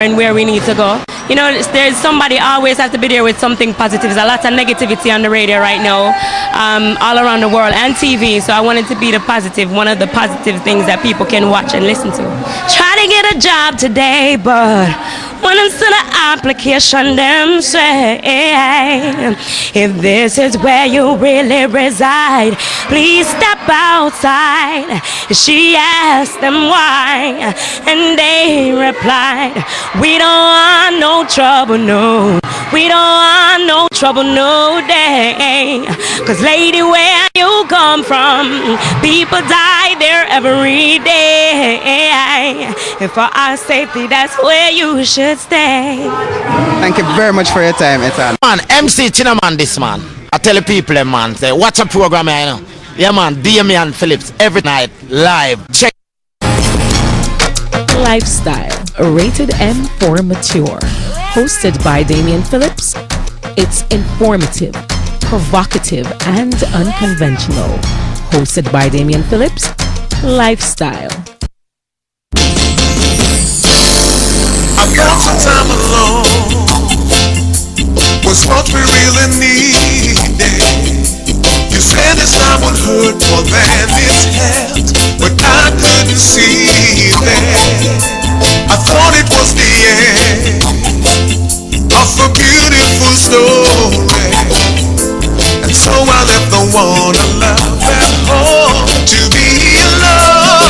and where we need to go. You know, there's somebody always has to be there with something positive. There's a lot of negativity on the radio right now, all around the world, and TV. So I wanted to be the positive, one of the positive things that people can watch and listen to. Try to get a job today, but when it's to the application, them say, if this is where you really reside, please step outside. She asked them why, and they replied, we don't want no trouble, no. We don't want no trouble, no day. Cause lady, where you come from, people die there every day. And for our safety, that's where you should stay. Thank you very much for your time, Ethan. Man, MC Chinaman this man. I tell the people, man, say, watch a program here, you know. Yeah, man, Damian Phillips, every night, live. Check. Lifestyle, rated M for mature. Hosted by Damian Phillips, it's informative, provocative, and unconventional. Hosted by Damian Phillips, Lifestyle. I've got some time alone was what we really needed. You said this time would hurt more than it helped, but I couldn't see that. I thought it was the end of a beautiful story, and so I left the one I love at home to be alone.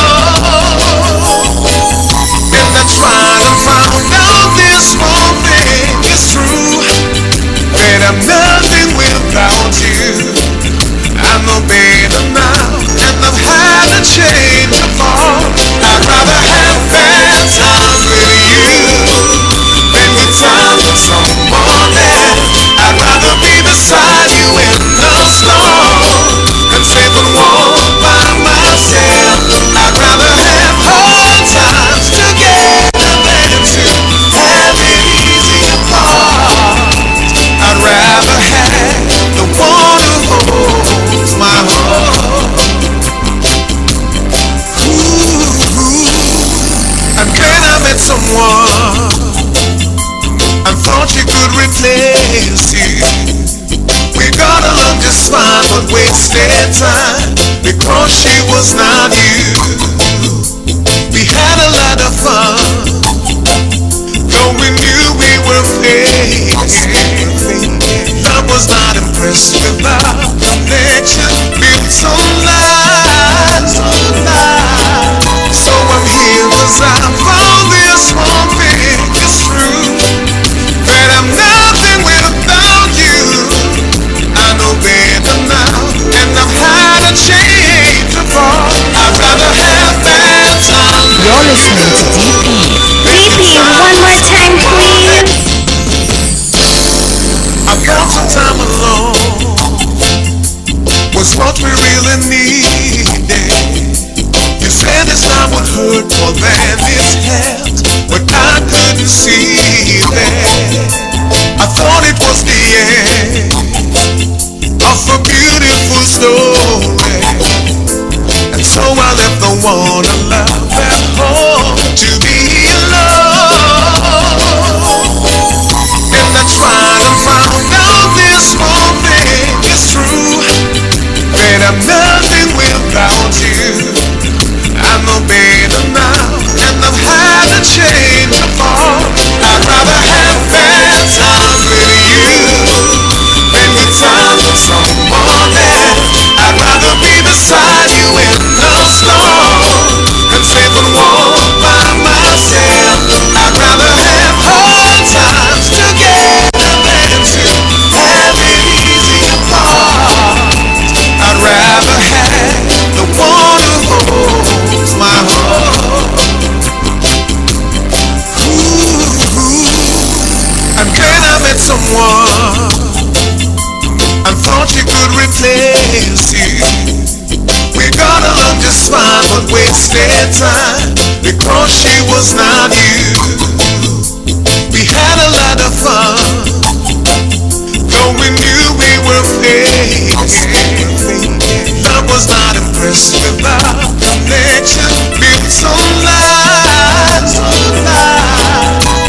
And I tried and found out this one thing is true, that I'm nothing without you. I'm no better now, and I've had a change of heart. I'd rather have bad times with you than good times with someone else. I'd rather be beside you in the storm than safe and warm by myself. I'd rather have hard times together than to have it easy apart. I'd rather have the one who holds my heart. And then I met someone I thought she could replace you. We got along just fine, but wasted time because she was not you. We had a lot of fun, though we knew we were fake. Love was not impressed with our connection, built some lies, so I'm here 'cause I found this one thing is true, that I'm nothing without you. I know better now, and I've had a change of heart. I'd rather have bad times. You're listening to DP. DP, one more time, please. I've got some time alone was what we really needed. You said this time would hurt more than it helped, but I couldn't see that. I thought it was the end of a beautiful story, and so I left the one I love at home to be alone. And I tried and found out this one thing is true, that I'm nothing without you. I'm no better now, and I've had a change of heart. I'd rather have bad times with you than good times with someone else. I'd rather be beside you in the storm than safe and warm by myself. I'd rather have hard times together than to have it easy apart. I'd rather have the one who holds my heart. And then I met someone I thought she could replace you. We got along just fine, but wasted time because she was not you. We had a lot of fun, though we knew we were fake. Love was not impressed with our connection, built some lies,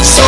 so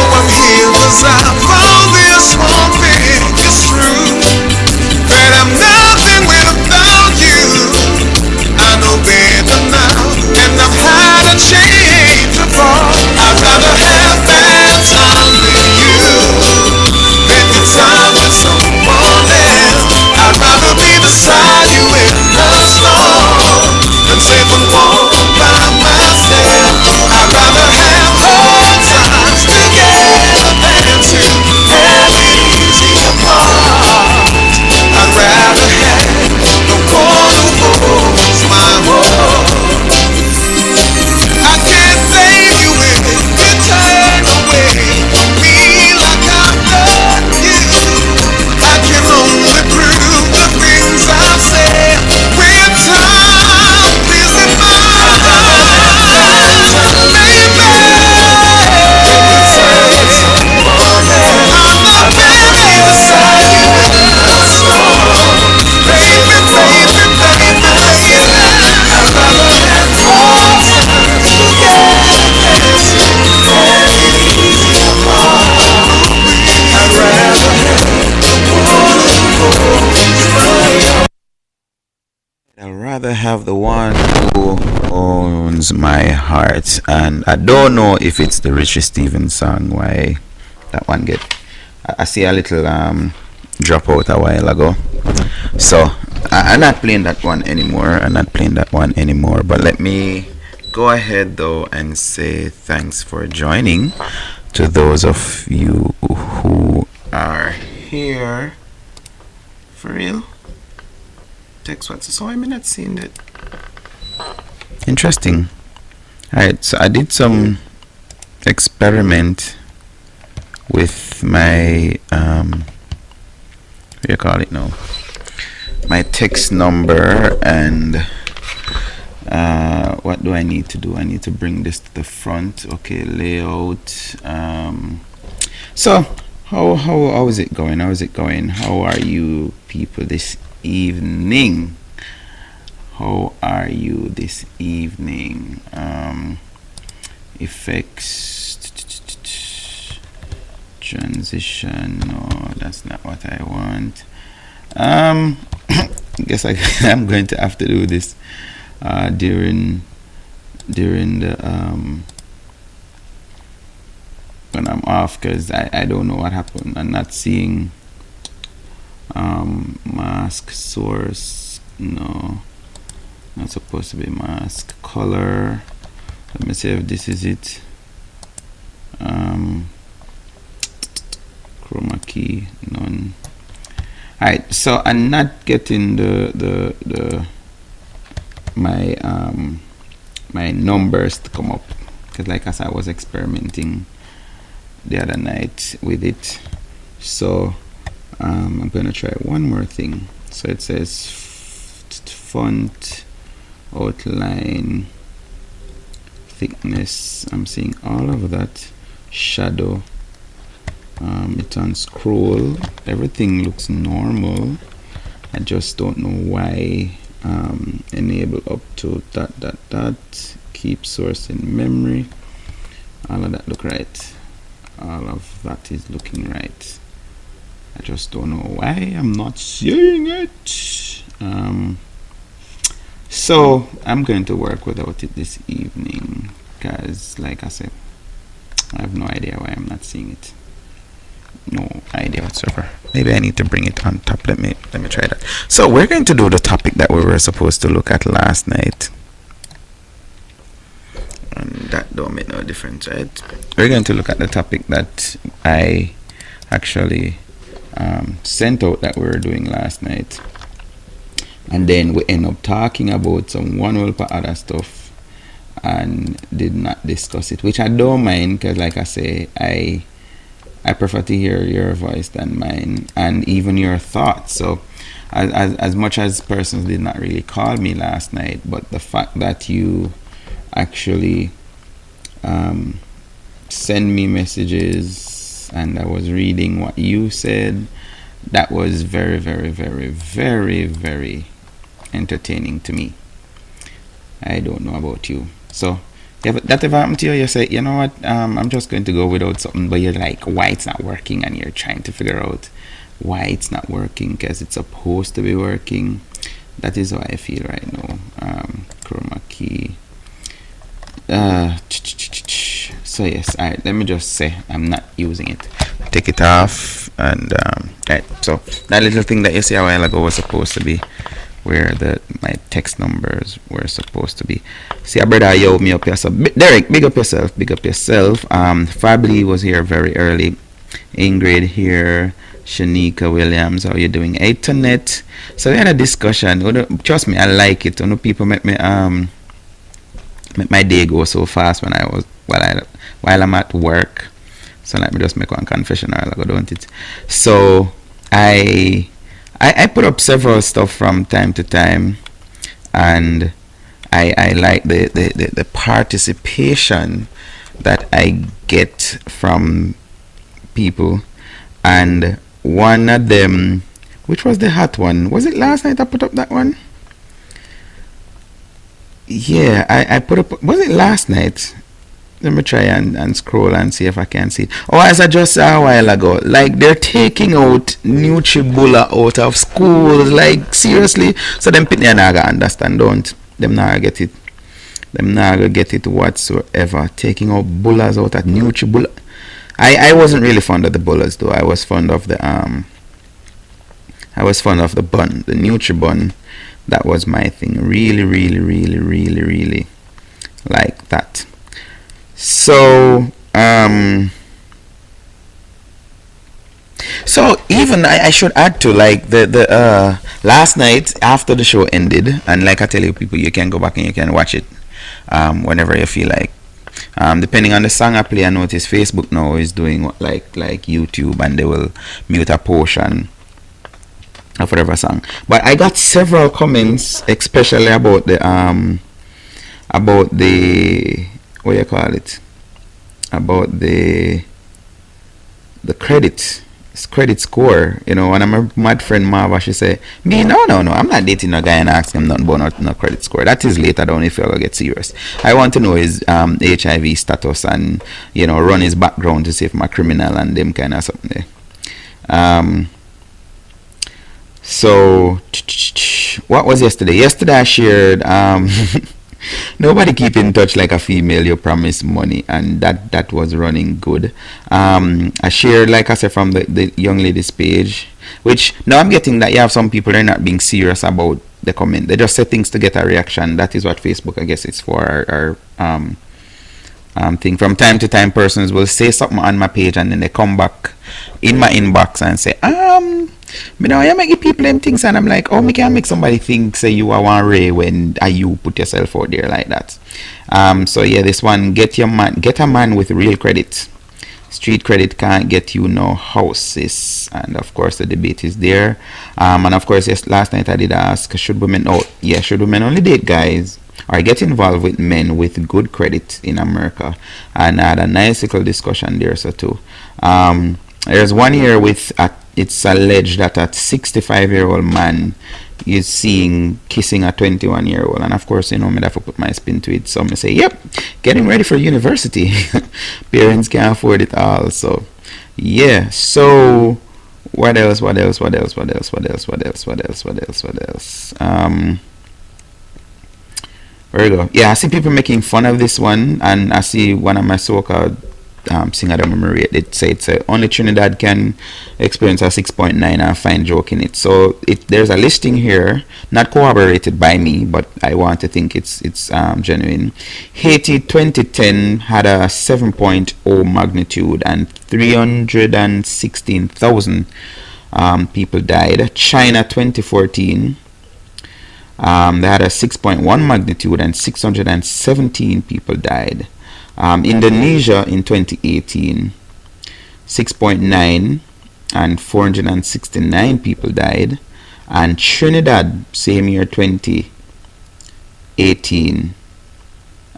have the one who owns my heart, and I don't know if it's the Richie Stephens song. Why that one get? I see a little drop out a while ago, so I'm not playing that one anymore. But let me go ahead though and say thanks for joining to those of you who are here. For real? Text what's so I'm not seeing that. Interesting. Alright, so I did some experiment with my what do you call it now? My text number, and what do I need to do? I need to bring this to the front. Okay, layout. So how is it going? How are you people this evening? Effects, transition. No, that's not what I want. Guess I'm going to have to do this during the when I'm off, because I don't know what happened. I'm not seeing mask source. No, not supposed to be mask color. Let me see if this is it. Chroma key, none. Alright, so I'm not getting my my numbers to come up, because like as I was experimenting the other night with it. So I'm gonna try one more thing. So it says font, outline, thickness. I'm seeing all of that. Shadow. It's on scroll. Everything looks normal. I just don't know why. Enable up to ... Keep source in memory. All of that look right. All of that is looking right. I just don't know why I'm not seeing it. So I'm going to work without it this evening, because like I said, I have no idea why I'm not seeing it. No idea whatsoever. Maybe I need to bring it on top. Let me try that. So we're going to do the topic that we were supposed to look at last night, and that don't make no difference, right? We're going to look at the topic that I actually sent out that we were doing last night, and then we end up talking about some one whole lot of other stuff and did not discuss it, which I don't mind, because like I say, I prefer to hear your voice than mine, and even your thoughts. So as much as persons did not really call me last night, but the fact that you actually send me messages and I was reading what you said, that was very, very, very, very, very entertaining to me. I don't know about you. So if that ever happened to you, you say, you know what, I'm just going to go without something, but you're like, why it's not working, and you're trying to figure out why it's not working, because it's supposed to be working. That is how I feel right now. Chroma key. So yes, alright, let me just say I'm not using it. Take it off, and right. So that little thing that you see a while ago was supposed to be where my text numbers were supposed to be. See a brother, yo, me up here. So Derek, big up yourself. Fably was here very early. Ingrid here. Shanika Williams, how you doing? Hey Tonette. So we had a discussion. Trust me, I like it. People make me make my day go so fast when while I'm at work. So let me just make one confession while ago, don't it? So I put up several stuff from time to time, and I like the participation that I get from people. And one of them, which was the hot one, was it last night I put up that one? Yeah, I put up, was it last night? Let me try and scroll and see if I can see it. Oh, as I just saw a while ago, like they're taking out Nutribullet out of schools, like seriously. So them people are not gonna understand, don't. Them not get it. Them not gonna get it whatsoever. Taking out bullers out at Nutri-Bulla. I wasn't really fond of the bullers though. I was fond of the bun, the Nutri-Bun. That was my thing. Really like that. So so even I should add to, like, the last night after the show ended, and like I tell you people, you can go back and you can watch it whenever you feel like. Depending on the song I play, I notice Facebook now is doing like YouTube, and they will mute a portion of whatever song. But I got several comments, especially about the what you call it, about the credit score. You know, when my mad friend Marva, she say, me, no, I'm not dating a guy and ask him nothing about no credit score. That is later down if you're gonna get serious. I want to know his HIV status, and, you know, run his background to see if I'm a criminal and them kind of something there. So what was yesterday? Yesterday I shared nobody keep in touch like a female, you promise money, and that was running good. I shared, like I said, from the young lady's page, which now I'm getting that you have some people, they're not being serious about the comment. They just say things to get a reaction. That is what Facebook, I guess, it's for. Our thing. From time to time, persons will say something on my page, and then they come back in my inbox and say, you know, you make people them things, and I'm like, oh, me can't make somebody think say you are one ray when you put yourself out there like that. So yeah, this one, get a man with real credit. Street credit can't get you no houses, and of course the debate is there. And of course, yes, last night I did ask, should women only date guys or get involved with men with good credit in America? And I had a nice little discussion there, so too. There's one here with it's alleged that a 65-year-old man is kissing a 21-year-old, and of course, you know, me have to put my spin to it. So I say, yep, getting ready for university. Parents can't afford it all. So yeah. So what else? There we go. Yeah, I see people making fun of this one, and I see one of my so-called singer that memory, it said only Trinidad can experience a 6.9 and find joke in it. So there's a listing here, not corroborated by me, but I want to think it's genuine. Haiti 2010 had a 7.0 magnitude and 316,000 people died. China 2014, they had a 6.1 magnitude and 617 people died. Indonesia in 2018, 6.9 and 469 people died. And Trinidad, same year, 2018,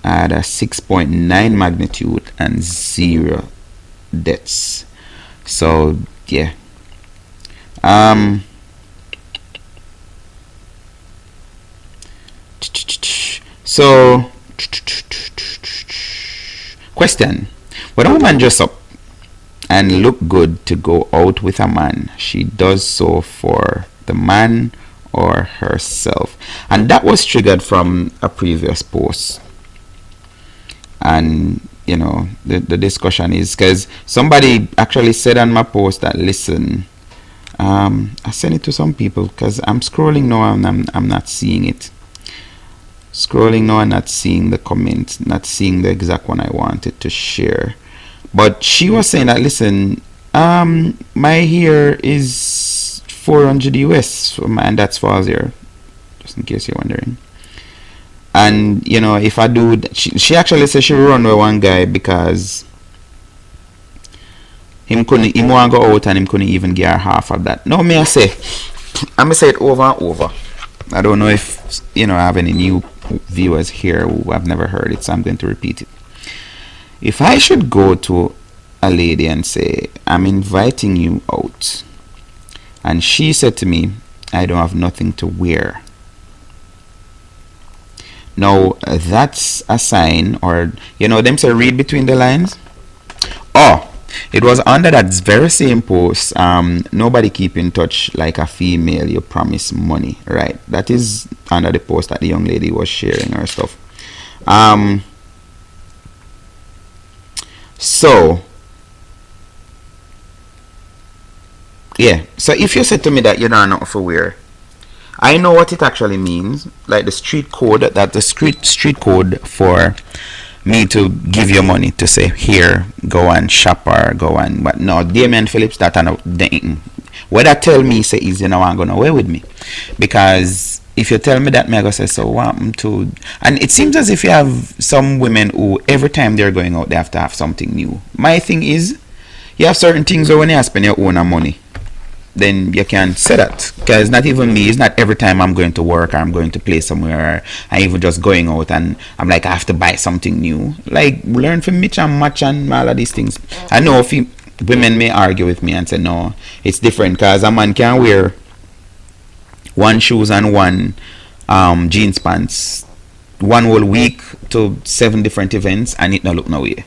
had a 6.9 magnitude and 0 deaths. So yeah. So question: when a woman dress up and look good to go out with a man, she does so for the man or herself? And that was triggered from a previous post. And you know, the discussion is because somebody actually said on my post that, listen, I sent it to some people because I'm scrolling now and I'm not seeing it. Scrolling now and not seeing the comment, not seeing the exact one I wanted to share. But she was saying that, listen, my hair is 400 US, and that's for here, just in case you're wondering. And you know, if I do, she actually said she run with one guy because him want to go out and him couldn't even get her half of that. No, me I say it over and over. I don't know if, you know, I have any new viewers here who have never heard it, so I'm going to repeat it. If I should go to a lady and say, I'm inviting you out, and she said to me, I don't have nothing to wear. Now, that's a sign, or, you know, them say read between the lines. Oh, It was under that very same post. Nobody keep in touch like a female. You promise money, right? That is under the post that the young lady was sharing her stuff. So yeah. So if you said to me that you don't know for where, I know what it actually means. Like the street code. That the street code for me to give you money to say here go and shop or go and but no Damien Phillips that I know what that tell me say is you know I'm gonna away with me, because if you tell me that me I go say so what to, and it seems as if you have some women who every time they're going out they have to have something new. My thing is you have certain things where when you spend your own money then you can say that, because not even me, it's not every time I'm going to work or I'm going to play somewhere or I'm even just going out and I'm like I have to buy something new. Like learn from Mitch and Match and all of these things. I know if women may argue with me and say no, it's different because a man can wear one shoes and one jeans pants one whole week to 7 different events and it not look no way.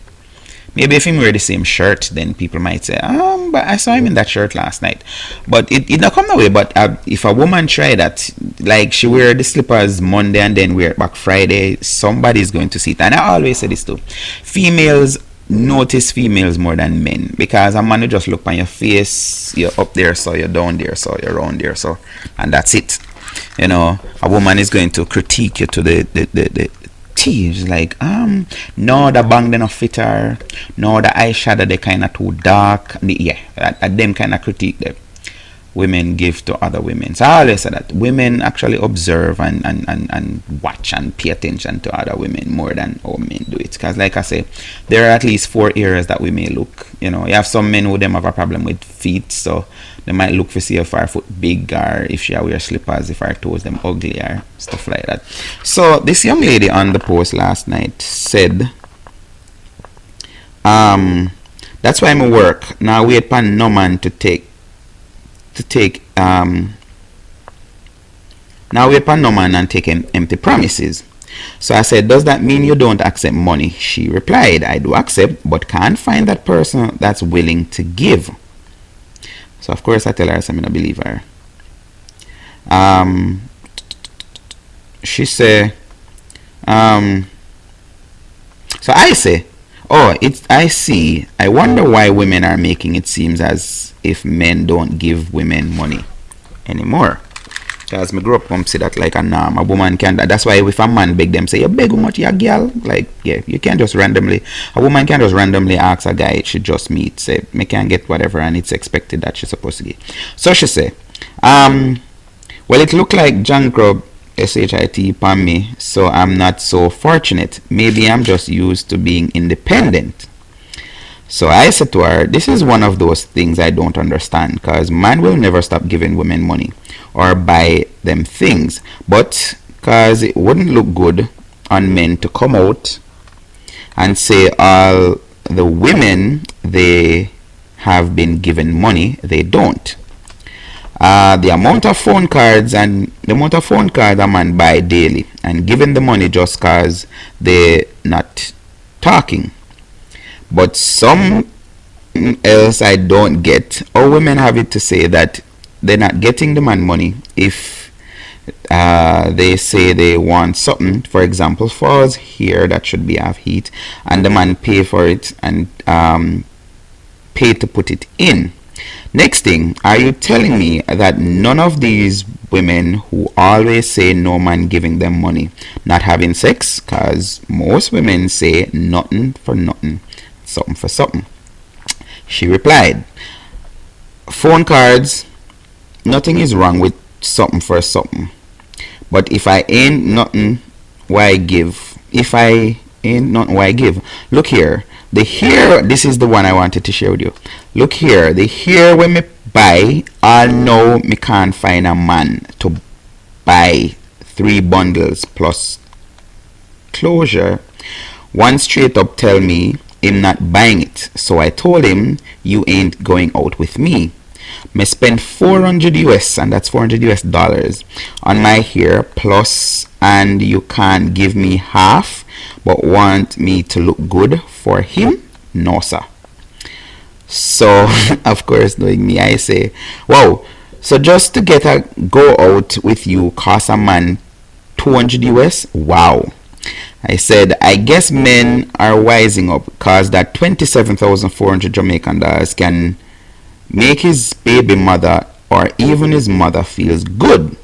Maybe if him wear the same shirt, then people might say, but I saw him in that shirt last night. But it not come that way. But if a woman try that, like she wear the slippers Monday and then wear it back Friday, somebody's going to see it. And I always say this too. Females notice females more than men, because a man will just look on your face, you're up there, so you're down there, so you're around there, so, and that's it. You know, a woman is going to critique you to the It's like no the bang they not fit her, no the eyeshadow they kind of too dark. At them kind of critique that women give to other women. So I always say that women actually observe and watch and pay attention to other women more than how men do it, because like I say, there are at least 4 areas that we may look. You know, you have some men who them have a problem with feet, so they might look for see if her foot big, or if she wear slippers, if her toes them ugly or stuff like that. So this young lady on the post last night said, that's why I work now wait for no man to take now wait for no man and take empty promises. So I said, does that mean you don't accept money? She replied, I do accept, but can't find that person that's willing to give. So of course I tell her I'm gonna believe her. She say, so I say, I see. I wonder why women are making it seems as if men don't give women money anymore. Because me grew up come see that like a norm. A woman can, that's why if a man beg them say, you beg how much you girl? Like, yeah, you can't just randomly, a woman can't just randomly ask a guy she just meet, say, me can get whatever, and it's expected that she's supposed to get. So she say, well, it look like John Grub SHIT upon me, so I'm not so fortunate. Maybe I'm just used to being independent. So I said to her, this is one of those things I don't understand, because man will never stop giving women money or buy them things, but because it wouldn't look good on men to come out and say all the women they have been given money, they don't. The amount of phone cards a man buy daily and giving the money just cause they not talking. But some else I don't get, or women have it to say that they're not getting the man money if they say they want something, for example falls here that should be have heat, and the man pay for it and pay to put it in. Next thing, are you telling me that none of these women who always say no man giving them money not having sex? Because most women say nothing for nothing, something for something. She replied, phone cards, nothing is wrong with something for something, but if I ain't nothing, why give? If I ain't nothing, why give? Look here, the here, this is the one I wanted to share with you. Look here, the here when me buy, I know me can't find a man to buy 3 bundles plus closure. One straight up tell me him not buying it, so I told him you ain't going out with me. Me spend 400 US, and that's 400 US dollars on my hair plus, and you can't give me half but want me to look good for him? No sir. So, of course, knowing me, I say, wow, so just to get a go out with you cost a man 200 US? Wow. I said, I guess men are wising up because that 27,400 Jamaican dollars can make his baby mother or even his mother feels good.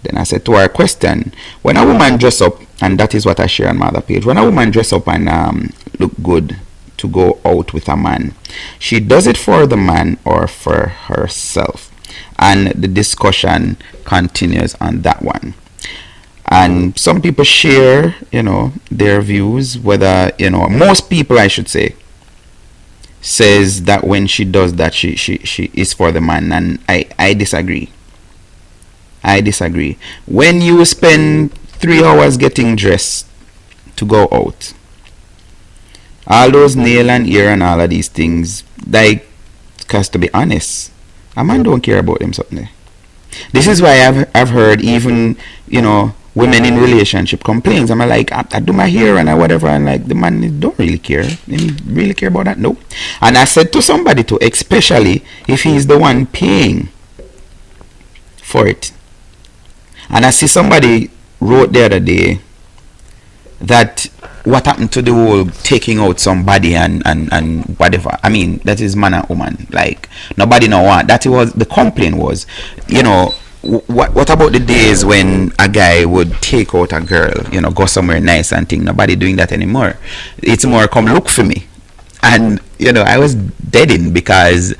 Then I said to her, question, when a woman dress up, and that is what I share on my other page, when a woman dress up and look good to go out with a man, she does it for the man or for herself? And the discussion continues on that one. And some people share, their views, whether, most people, I should say, says that when she does that, she is for the man. And I disagree. I disagree. When you spend 3 hours getting dressed to go out, all those nail and ear and all of these things, like, because to be honest, a man don't care about them something. This is why I've heard even, women in relationship complains. I'm like, I do my hair and whatever, and like the man don't really care. He really care about that? No. And I said to somebody too, especially if he's the one paying for it. And I see somebody wrote the other day that what happened to the whole taking out somebody and whatever. I mean, that is man and woman. Like, nobody know what. That was, the complaint was, what about the days when a guy would take out a girl, go somewhere nice and thing? Nobody doing that anymore. It's more come look for me. And, I was deading because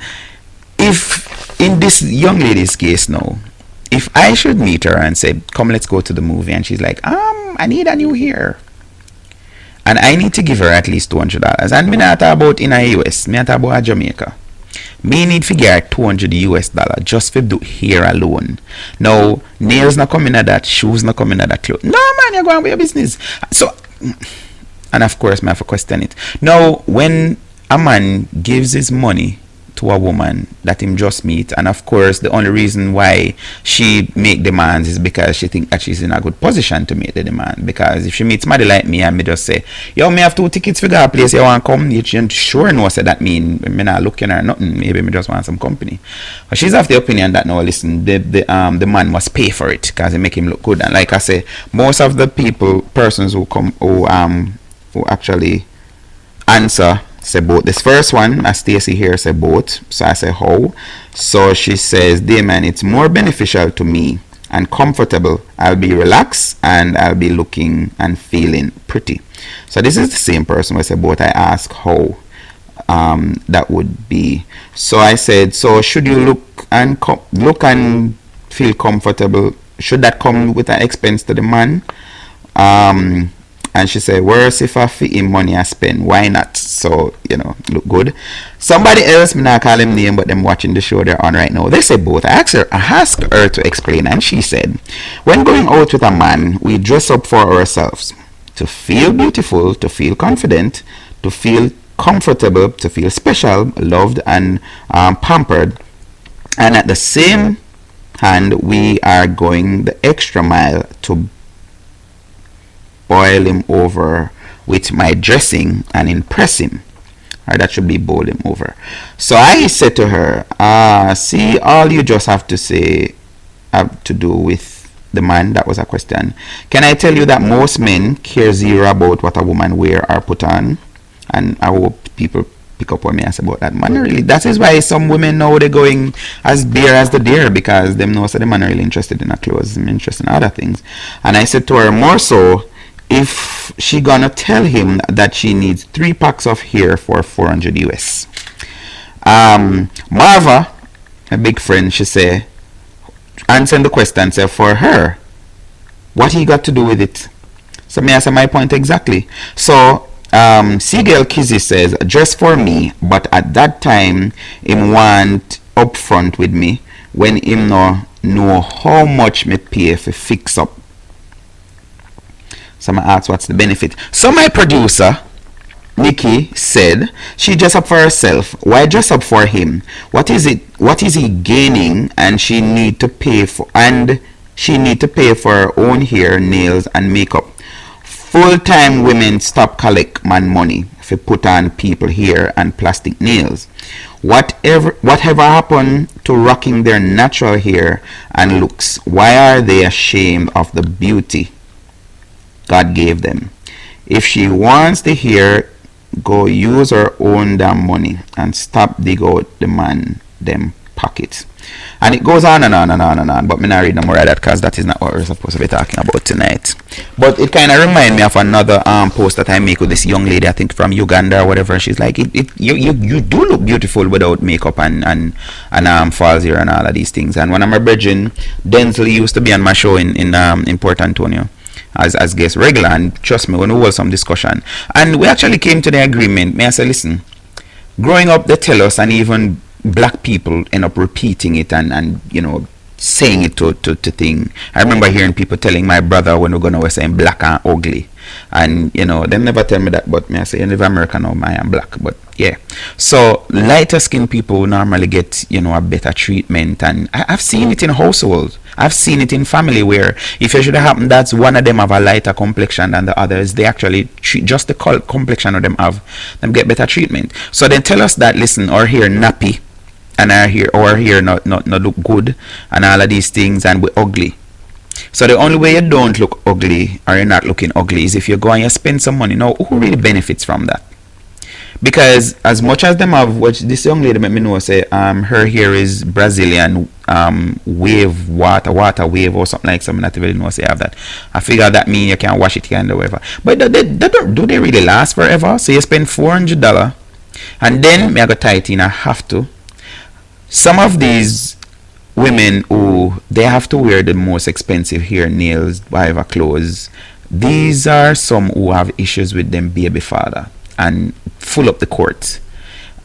if in this young lady's case now, if I should meet her and say, come, let's go to the movie, and she's like, I need a new hair, and I need to give her at least $200, and me not talk about in a US, me not talk about Jamaica, me need to get $200 US just for do hair alone. Now, nails not coming at that, shoes not coming at that, clothes. No man, you're going with your business. So, and of course, me have to question it. Now, when a man gives his money to a woman that him just meet, and of course the only reason why she make demands is because she think that she's in a good position to make the demand. Because if she meets somebody like me and me just say, yo, me have 2 tickets for that place, you want to come, you sure know say that mean me not looking or nothing, maybe me just want some company. But she's of the opinion that no, listen, the man must pay for it because it make him look good. And like I say, most of the persons who come who actually answer say both. This first one, as Stacy here, say both. So I say how. So she says, Damon, it's more beneficial to me and comfortable. I'll be relaxed and I'll be looking and feeling pretty. So this is the same person who said both. I ask how that would be. So I said, so should you look and feel comfortable? Should that come with an expense to the man? And she said, worse if I fit in money I spend, why not? So, look good. Somebody else, me not call him name, but them watching the show they're on right now, they say both. I asked her to explain, and she said, when going out with a man, we dress up for ourselves. To feel beautiful, to feel confident, to feel comfortable, to feel special, loved, and pampered. And at the same hand, we are going the extra mile to boil him over with my dressing and impress him. Or that should be boil him over. So I said to her, see, all you just have to say have to do with the man. That was a question. Can I tell you that most men care zero about what a woman wear or put on? And I hope people pick up on me and say about that. Man, really, that is why some women now they're going as bare as the deer, because them know that the man are really interested in her clothes and interested in other things. And I said to her, more so, if she gonna tell him that she needs 3 packs of hair for 400 US. Marva, a big friend, she say, answering the question, say, for her, what he got to do with it? So me answer my point exactly. So Seagull Kizzy says, dress for me, but at that time him want upfront with me when him no know how much me pay for fix up. So I asked what's the benefit. So my producer, Nikki, said she dress up for herself. Why dress up for him? What is it? What is he gaining? And she need to pay for her own hair, nails, and makeup. Full-time women stop collect man money if you put on people hair and plastic nails. Whatever happened to rocking their natural hair and looks? Why are they ashamed of the beauty God gave them? If she wants the hair, go use her own damn money and stop dig out the man them pockets. And it goes on and on and on and on, but me not read no more of that because that is not what we're supposed to be talking about tonight. But it kind of reminds me of another post that I make with this young lady, I think from Uganda or whatever. She's like, you do look beautiful without makeup and falls hair and all of these things. And when I'm a virgin, Denzel used to be on my show in Port Antonio as guest regular, and trust me, when we had some discussion, and we actually came to the agreement. May I say, listen, growing up they tell us, and even black people end up repeating it and saying it to thing. I remember hearing people telling my brother when we're gonna was saying black and ugly, and they never tell me that, but me I say, you live America now, I am black. But yeah, so lighter skinned people normally get a better treatment, and I've seen it in households. I've seen it in family where if it should have happened that's one of them have a lighter complexion than the others, they actually treat just the complexion of them get better treatment. So they tell us that, listen, our hair nappy and our hair not look good and all of these things, and we're ugly. So the only way you don't look ugly or you're not looking ugly is if you go and you spend some money. Now, who really benefits from that? Because as much as them have, what this young lady let me know, say her hair is Brazilian wave water wave or something like something that really know say have that. I figure that mean you can wash it here and whatever. But do they really last forever? So you spend $400 and then me I go tight in, I have to. Some of these women who they have to wear the most expensive hair, nails, whatever clothes, these are some who have issues with them baby father and full up the court.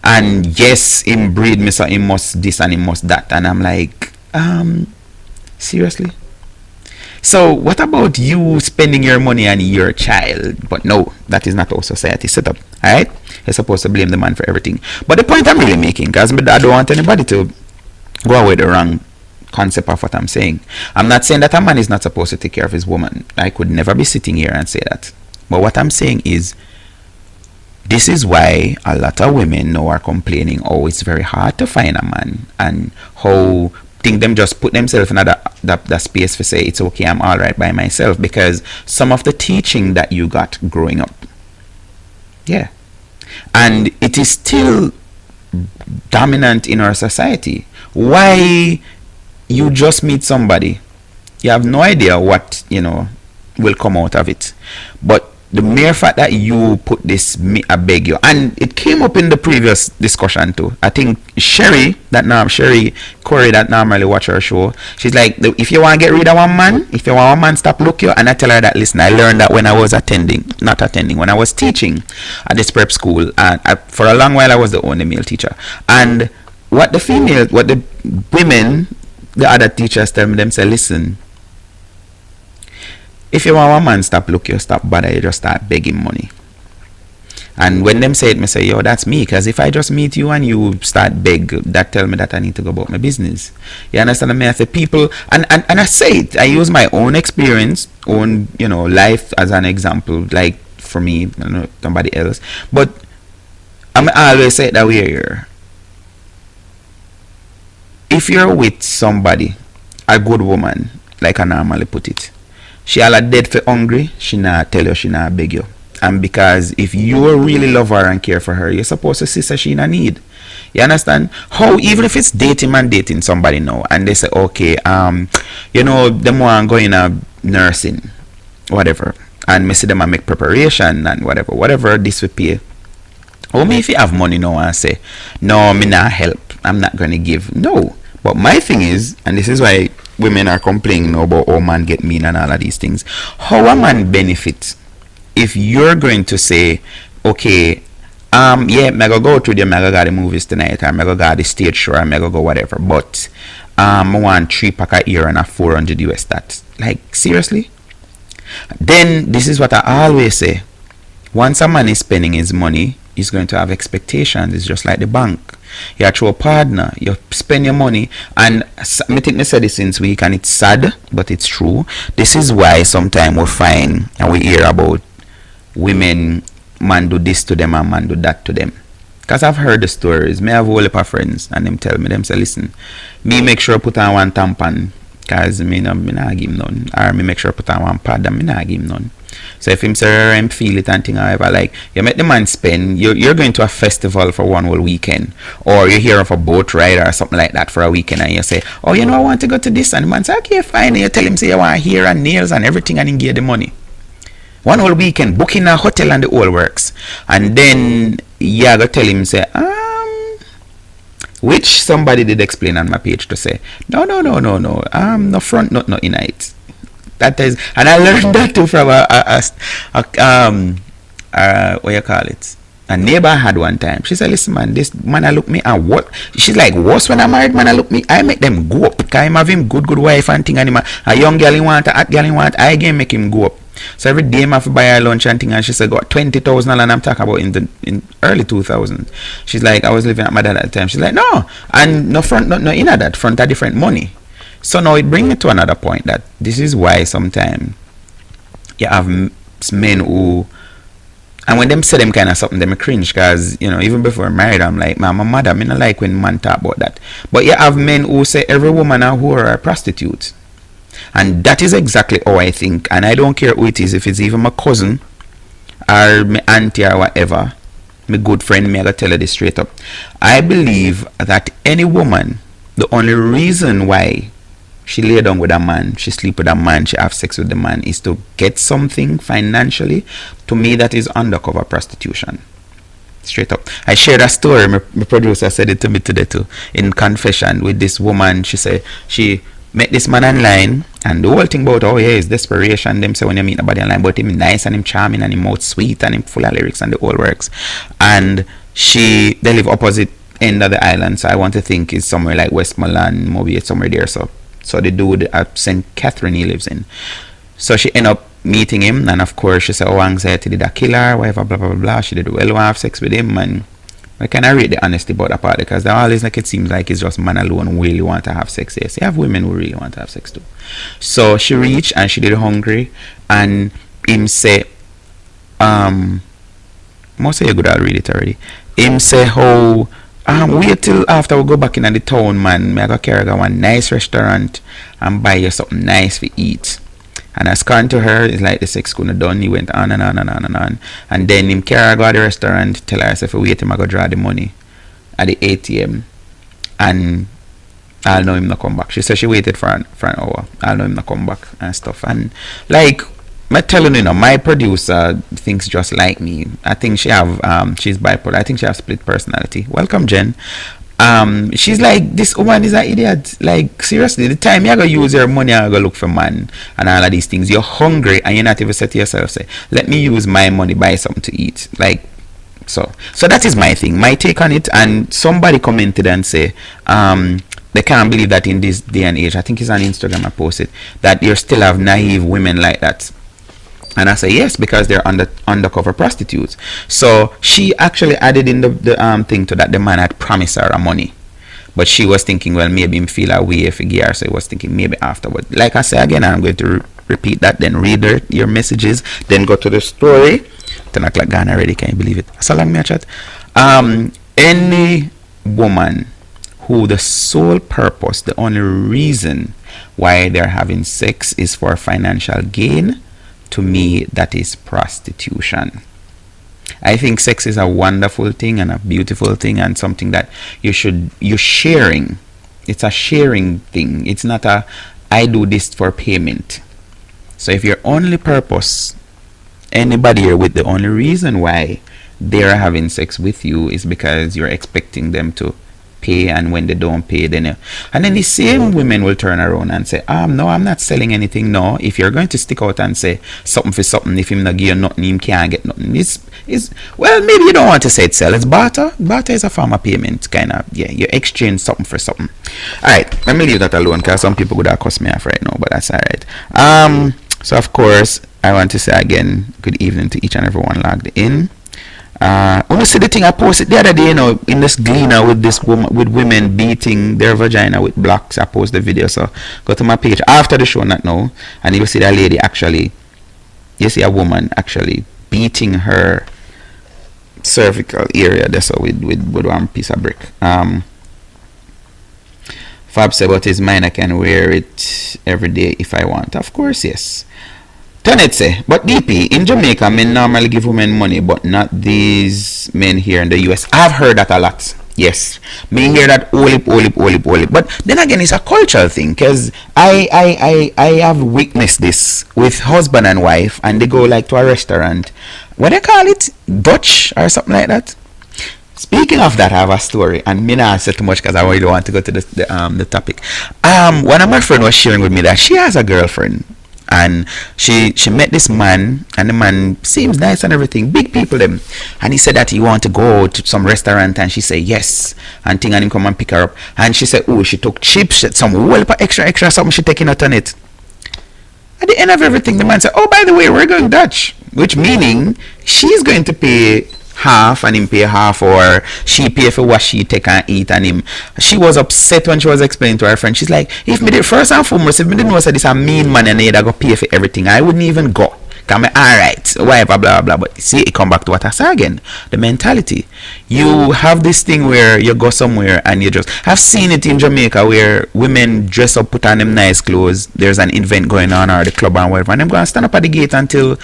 And yes, him breed me so he must this and he must that, and I'm like, seriously? So what about you spending your money on your child? But no, that is not how society is set up. Alright? You're supposed to blame the man for everything. But the point I'm really making, because I don't want anybody to go away the wrong concept of what I'm saying. I'm not saying that a man is not supposed to take care of his woman. I could never be sitting here and say that. But what I'm saying is, this is why a lot of women now are complaining, oh, it's very hard to find a man, and how think them just put themselves in that space for say, it's okay, I'm all right by myself, because some of the teaching that you got growing up, yeah, and it is still dominant in our society. Why you just meet somebody, you have no idea what will come out of it, but the mere fact that you put this, I beg you, and it came up in the previous discussion too. I think Sherry Corey that normally watch her show, she's like, if you want to get rid of one man, stop look you. And I tell her that, listen, I learned that when I was when I was teaching at this prep school, and for a long while I was the only male teacher. And what the women, the other teachers tell me, them say, listen, if you want one man stop look you, stop bother, you just start begging money. And when them say it, me say, yo, that's me, because if I just meet you and you start beg, that tell me that I need to go about my business. You understand me? I say people, and I say it, I use my own experience, own life as an example, like for me, somebody else, but I always say it that way here. If you're with somebody, a good woman, like I normally put it, she all dead for hungry, she not tell you, she not beg you. And because if you really love her and care for her, you're supposed to see her she in a need. You understand? How even if it's dating somebody now, and they say, okay, them want going nursing, whatever, and me see them make preparation and whatever this will pay. Or me if you have money now and say, no, me not help, I'm not gonna give. No. But my thing is, and this is why women are complaining now about oh man get mean and all of these things. How a man benefit if you're going to say, okay, yeah, me go to the go the movies tonight, or me go the stage show, or me go whatever, but I want 3 pack a year and a 400 US that. Like seriously? Then this is what I always say. Once a man is spending his money, he's going to have expectations. It's just like the bank. You're a partner, you spend your money, and I think I said this since week, and it's sad, but it's true. This is why sometimes we find and we hear about women, man do this to them and man do that to them. Because I've heard the stories. Me have a whole heap of friends and them tell me, them say, listen, me make sure put on one tampon because me not give him none. Or me make sure put on one pad and me not give him none. So if him say him feel it and thing, however, like you make the man spend, you're going to a festival for one whole weekend, or you're here for a boat ride or something like that for a weekend, and you say, oh, you know, I want to go to this, and the man say, okay, fine. And you tell him, say you want hair and nails and everything, and he give the money. One whole weekend, booking a hotel and the whole works, and then you go tell him, say, which somebody did explain on my page to say, no, no front, not in it. That is, and I learned that too from what you call it, a neighbor I had one time. She said, listen man, this man I look me and what? She's like, worse when I married man I look me, I make them go up. Cause I have him good wife and thing, and him a young girl he want, a hot girl he want, I again make him go up. So every day I have to buy her lunch and thing, and she said got $20,000, and I'm talking about in early 2000. She's like, I was living at my dad at the time. She's like, no, and no front, no inner that front a different money. So now it brings me to another point that this is why sometimes you have men who, and when them say them kind of something, them cringe, because you know, even before I married, I'm like, my mother, me not like when man talk about that. But you have men who say every woman a whore or a prostitute. And that is exactly how I think. And I don't care who it is, if it's even my cousin or my auntie or whatever, my good friend, me I gotta tell her this straight up. I believe that any woman, the only reason why she lay down with a man, she sleep with a man, she have sex with the man, is to get something financially. To me, that is undercover prostitution. Straight up. I shared a story, my producer said it to me today too, in confession, with this woman. She said she met this man online, and the whole thing about, oh yeah, it's desperation. Them say when you meet nobody online, but him nice and him charming and him mouth sweet and him full of lyrics and the whole works. And they live opposite end of the island, so I want to think it's somewhere like Westmoreland, maybe it's somewhere there. So the dude at St. Catherine he lives in. So she end up meeting him, and of course she said, oh, anxiety did a kill her, whatever, blah blah blah blah. She did well have sex with him, and I kind of rate the honesty about that part, because they always like, it seems like it's just man alone who really want to have sex. Yes, you have women who really want to have sex too. So she reached and she did hungry, and him say, most of you good, I'll read it already. Him say, how, wait till after we go back in the town, man, I go carry go one nice restaurant and buy you something nice to eat. And as gone to her, it's like the sex couldn't done. He went on and on and on and on. And then him carry her go to the restaurant, tell her, if I wait him, I go draw the money at the ATM. And I'll know him not come back. She said she waited for an hour. I'll know him not come back and stuff. And like, I'm telling you, my producer thinks just like me. I think she have, she's bipolar. I think she have split personality. Welcome, Jen. She's like, this woman is an idiot. Like, seriously, the time you're gonna use your money, you're gonna look for man and all of these things. You're hungry and you're not even say to yourself, say, let me use my money, buy something to eat. Like, so that is my thing, my take on it. And somebody commented and say, they can't believe that in this day and age, I think it's on Instagram I posted, that you still have naive women like that. And I say yes, because they're undercover prostitutes. So she actually added in the thing to that the man had promised her a money, but she was thinking, well, maybe him feel a way if he give her. So he was thinking maybe afterward. Like I say again, I'm going to repeat that. Then read your messages. Then go to the story. 10 o'clock gone already. Can you believe it? So long me a chat. Any woman who the sole purpose, the only reason why they're having sex is for financial gain, to me, that is prostitution. I think sex is a wonderful thing and a beautiful thing, and something that you're sharing. It's a sharing thing. It's not a, I do this for payment. So if your only purpose, anybody here with the only reason why they're having sex with you is because you're expecting them to pay, and when they don't pay, then and then the same women will turn around and say, no, I'm not selling anything. No, if you're going to stick out and say something for something, if him not give you nothing, him can't get nothing. It's well, maybe you don't want to say it's sell. It's barter. Barter is a form of payment, kind of. Yeah, you exchange something for something. All right, let me leave that alone, because some people would have cussed me off right now, but that's all right. So of course I want to say again, good evening to each and everyone logged in. When you see the thing I posted the other day, in this Gleaner with this woman, with women beating their vagina with blocks, I posted the video. So go to my page after the show, not now, and you see that lady actually, you see a woman actually beating her cervical area. That's all with one piece of brick. Fab said, but is mine, I can wear it every day if I want. Of course, yes. Tonet say, but DP, in Jamaica, men normally give women money, but not these men here in the US. I've heard that a lot. Yes. Me hear that all. But then again, it's a cultural thing, because I have witnessed this with husband and wife, and they go like to a restaurant. What they call it? Dutch or something like that? Speaking of that, I have a story, and me not say too much because I really don't want to go to the topic. One of my friends was sharing with me that she has a girlfriend, and she met this man, and the man seems nice and everything, big people them, and he said that he want to go to some restaurant, and she said yes, and thing, and him come and pick her up, and she said, oh, she took chips, some whole extra something she taking out on it. At the end of everything, the man said, oh, by the way, we're going Dutch, which meaning she's going to pay half and him pay half, or she pay for what she take and eat, and him. She was upset when she was explaining to her friend. She's like, if me did first and foremost, if me didn't know that this a mean man and I go pay for everything, I wouldn't even go. Come alright, whatever, blah blah. But see, it come back to what I say again. The mentality. You have this thing where you go somewhere and you just. I've seen it in Jamaica where women dress up, put on them nice clothes. There's an event going on or the club and whatever, and them go and stand up at the gate until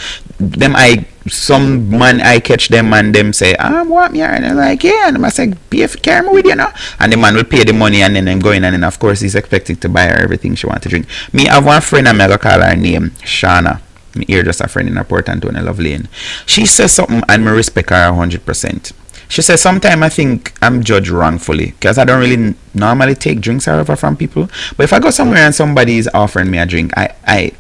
some man I catch them and them say, what me here? And they're like, yeah, and I say, pay for carry me with you now. And the man will pay the money and then them go in, and then of course he's expecting to buy her everything she wants to drink. Me have one friend, I'm gonna call her name Shana. Me here just a friend in a Port Antonio Love Lane. She says something and me respect her 100%. She says sometimes I think I'm judged wrongfully because I don't really normally take drinks however from people. But if I go somewhere and somebody is offering me a drink, I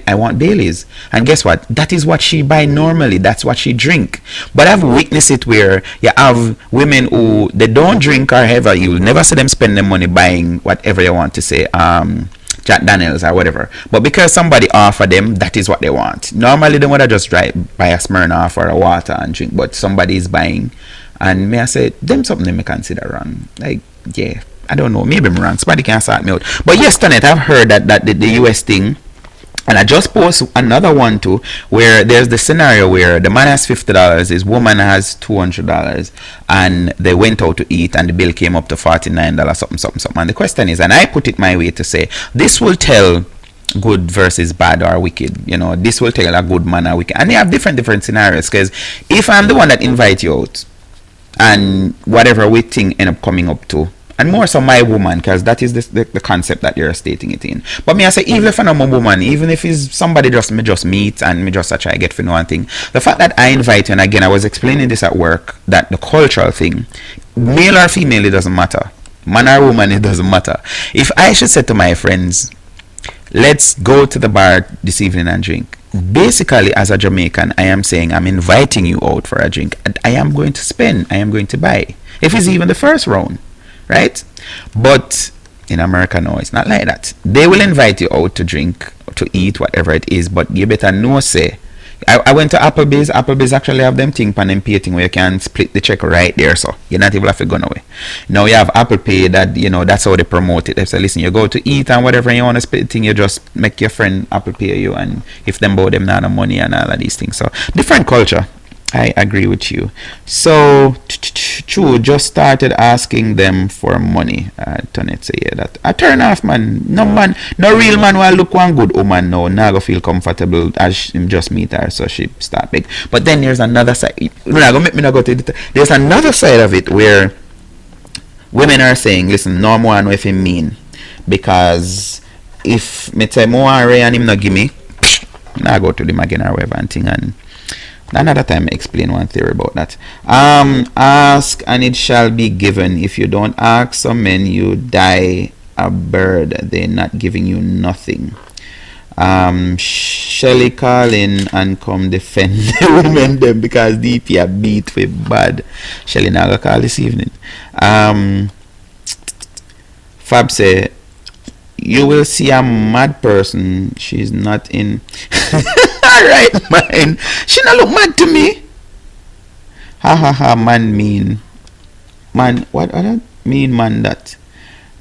want Baileys. And guess what? That is what she buy normally. That's what she drink. But I've witnessed it where you have women who they don't drink or ever. You'll never see them spend their money buying whatever you want to say. Jack Daniels or whatever, but because somebody offer them, that is what they want. Normally they would have just buy a Smirnoff or a water and drink, but somebody is buying, and may I say them something they may consider wrong. Like, yeah, I don't know, maybe I'm wrong, somebody can sort me out. But yes, Tonet, I've heard that the US thing. And I just post another one too, where there's the scenario where the man has $50, his woman has $200, and they went out to eat, and the bill came up to $49, something. And the question is, and I put it my way to say, this will tell good versus bad or wicked. You know, this will tell a good man or wicked, and they have different scenarios. Because if I'm the one that invite you out, and whatever we think end up coming up to. And more so my woman, because that is the concept that you're stating it in. But me I say, even if I'm a woman, even if it's somebody just meet and me just try to get for no one thing, the fact that I invite you, and again I was explaining this at work, that the cultural thing, male or female, it doesn't matter. Man or woman, it doesn't matter. If I should say to my friends, let's go to the bar this evening and drink, basically as a Jamaican, I am saying I'm inviting you out for a drink, and I am going to spend, I am going to buy, if it's even the first round. Right? But in America, no, it's not like that. They will invite you out to drink, to eat, whatever it is, but you better know, say. I went to Applebee's. Applebee's actually have them thing pan them pay thing where you can split the check right there, so you're not even have to go away. Now you have Apple Pay, that, you know, that's how they promote it. They say, listen, you go to eat and whatever, and you want to split the thing, you just make your friend Apple Pay you, and if them both them not the money and all of these things. So different culture. I agree with you. So, Chu just started asking them for money. Tonet say, yeah, that I turn off, man. No real man will look one good woman now. Now go feel comfortable as him just meet her, so she start big. But then there's another side. There's another side of it where women are saying, listen, no more know if him mean, because if me say more and him not give me, now go to them again or whatever and thing. And another time explain one theory about that. Ask and it shall be given. If you don't ask some men, you die a bird. They're not giving you nothing. Shelly call in and come defend the women them because DP are beat with bad. Shelly now go call this evening. Fab say, you will see a mad person. She's not in right mind. She not look mad to me. Ha man mean. Man, what other mean man that?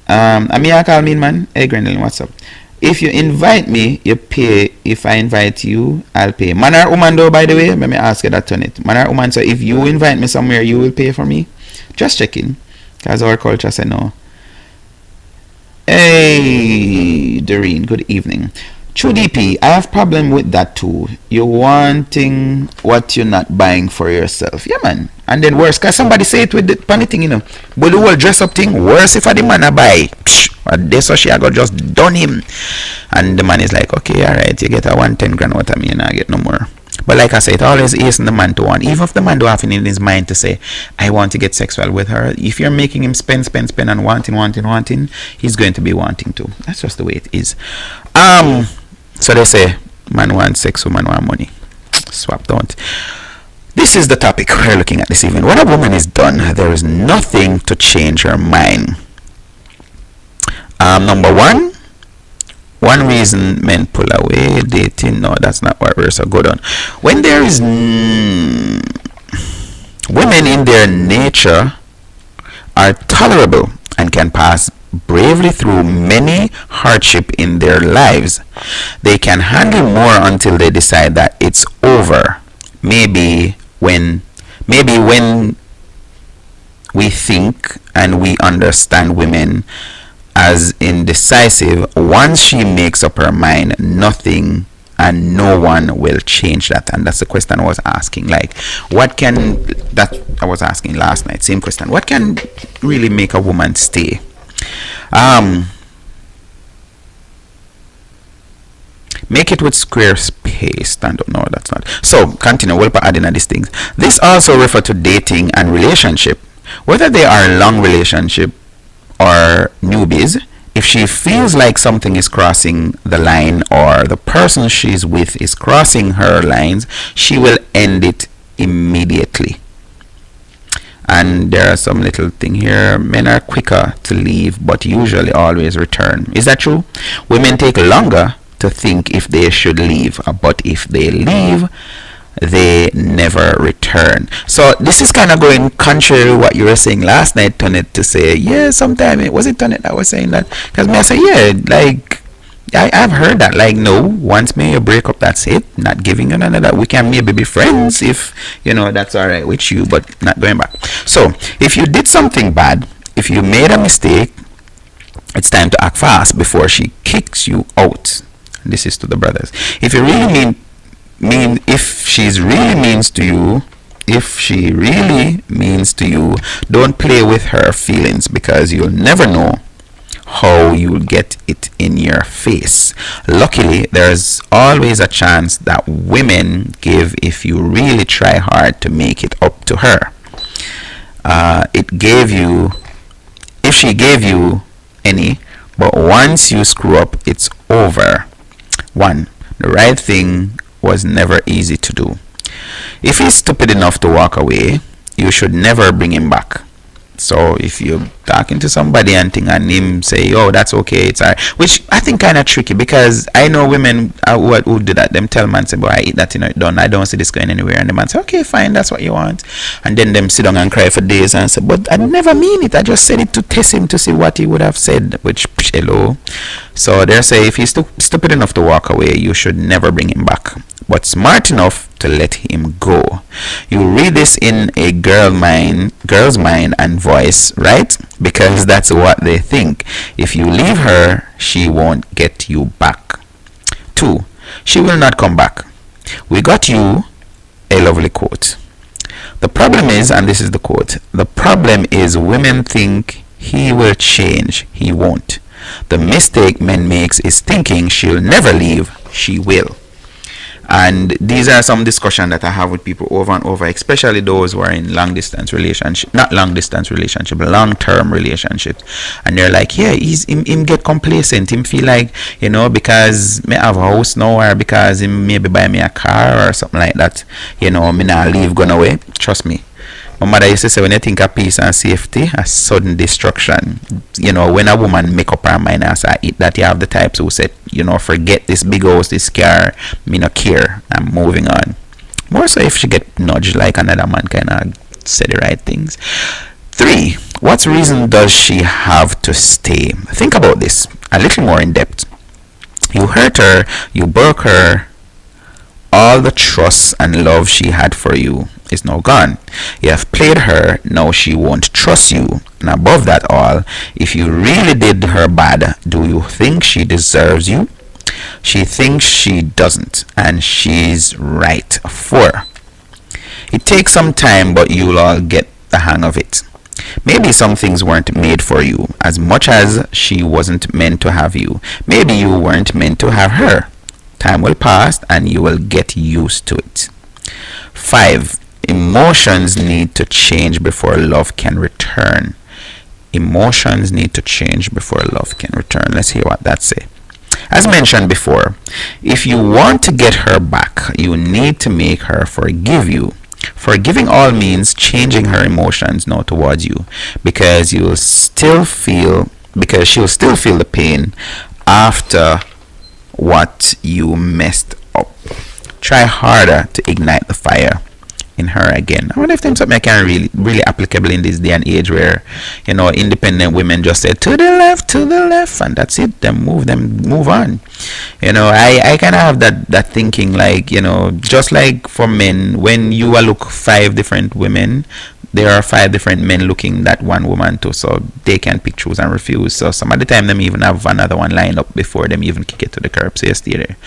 I mean I call mean man. Hey Grendel, what's up? If you invite me, you pay. If I invite you, I'll pay. Man or woman though, by the way, let me ask you that on it. Man or woman, so if you invite me somewhere, you will pay for me? Just checking. Because our culture say no. Hey, Doreen, good evening. True DP, I have problem with that too. You're wanting what you're not buying for yourself. Yeah, man. And then worse, because somebody say it with the funny thing, you know. But the whole dress up thing, worse if a the man a buy. This or she I got just done him. And the man is like, okay, alright, you get a 110 grand out of me and I get no more. But like I said, it always is the man to want. Even if the man don't have it in his mind to say, I want to get sexual with her, if you're making him spend and wanting, he's going to be wanting to. That's just the way it is. So they say, man wants sex, woman want money. Swap don't. This is the topic we're looking at this evening. When a woman is done, there is nothing to change her mind. Number one reason men pull away dating. No, that's not what we're so good on. When there is women in their nature are tolerable and can pass bravely through many hardship in their lives. They can handle more until they decide that it's over. Maybe when we think and we understand women as indecisive, once she makes up her mind, nothing and no one will change that. And that's the question I was asking. Like, what can that I was asking last night? Same question. What can really make a woman stay? Make it with Squarespace. I don't know, that's not. So continue. We'll add in these things. This also refer to dating and relationship, whether they are long relationship or newbies. If she feels like something is crossing the line or the person she's with is crossing her lines, she will end it immediately. And there are some little thing here. Men are quicker to leave but usually always return. Is that true? Women take longer to think if they should leave, but if they leave, they never return. So this is kind of going contrary to what you were saying last night, Tonet, to say, yeah, sometime was it Tonet that was saying that? Because me I say, yeah, like I've heard that, like, no, once me you break up, that's it, not giving you none of that. We can maybe be friends if you know that's all right with you, but not going back. So if you did something bad, if you made a mistake, it's time to act fast before she kicks you out. This is to the brothers. If you really if she really means to you, don't play with her feelings, because you'll never know how you'll get it in your face. Luckily, there's always a chance that women give if you really try hard to make it up to her. If she gave you any, but once you screw up, it's over. 1. The right thing was never easy to do. If he's stupid enough to walk away, you should never bring him back. So if you're talking to somebody and him say, oh, that's okay, it's alright, which I think kind of tricky, because I know women who do that. Them tell man, say, boy, I eat that, done, I don't see this going anywhere, and the man say, okay, fine, that's what you want, and then them sit down and cry for days and say, but I never mean it, I just said it to test him to see what he would have said, which hello. So they say if he's stupid enough to walk away, you should never bring him back, but smart enough to let him go. You read this in a girl's mind and voice, right? Because that's what they think. If you leave her, she won't get you back. 2. She will not come back. We got you a lovely quote. The problem is, and this is the quote, the problem is women think he will change. He won't. The mistake men makes is thinking she'll never leave. She will. And these are some discussion that I have with people over and over, especially those who are in long-term relationships, and they're like, yeah, him get complacent, him feel like, because me have a house now, or because him maybe buy me a car or something like that, me not leave, gone away. Trust me, my mother used to say, when you think of peace and safety, a sudden destruction. When a woman make up her mind and say it, that you have the types who said, forget this big house, this car, me no care, I'm moving on. More so if she get nudged like another man kind of say the right things. 3. What reason does she have to stay? Think about this a little more in depth. You hurt her, you broke her. All the trust and love she had for you is now gone. You have played her, now she won't trust you. And above that all, if you really did her bad, do you think she deserves you? She thinks she doesn't, and she's right for. It takes some time, but you'll all get the hang of it. Maybe some things weren't made for you, as much as she wasn't meant to have you. Maybe you weren't meant to have her. Time will pass and you will get used to it. 5. Emotions need to change before love can return. Emotions need to change before love can return. Let's hear what that say. As mentioned before, if you want to get her back, you need to make her forgive you. Forgiving all means changing her emotions now towards you, because she'll still feel the pain after what you messed up. Try harder to ignite the fire in her again. I wonder if there's something I can really applicable in this day and age where, independent women just say to the left, and that's it. Them move on. I kind of have that thinking, like, just like for men, when you look 5 different women, there are 5 different men looking that one woman too, so they can pick, choose and refuse. So some of the time them even have another one lined up before them even kick it to the curb, so you stay there.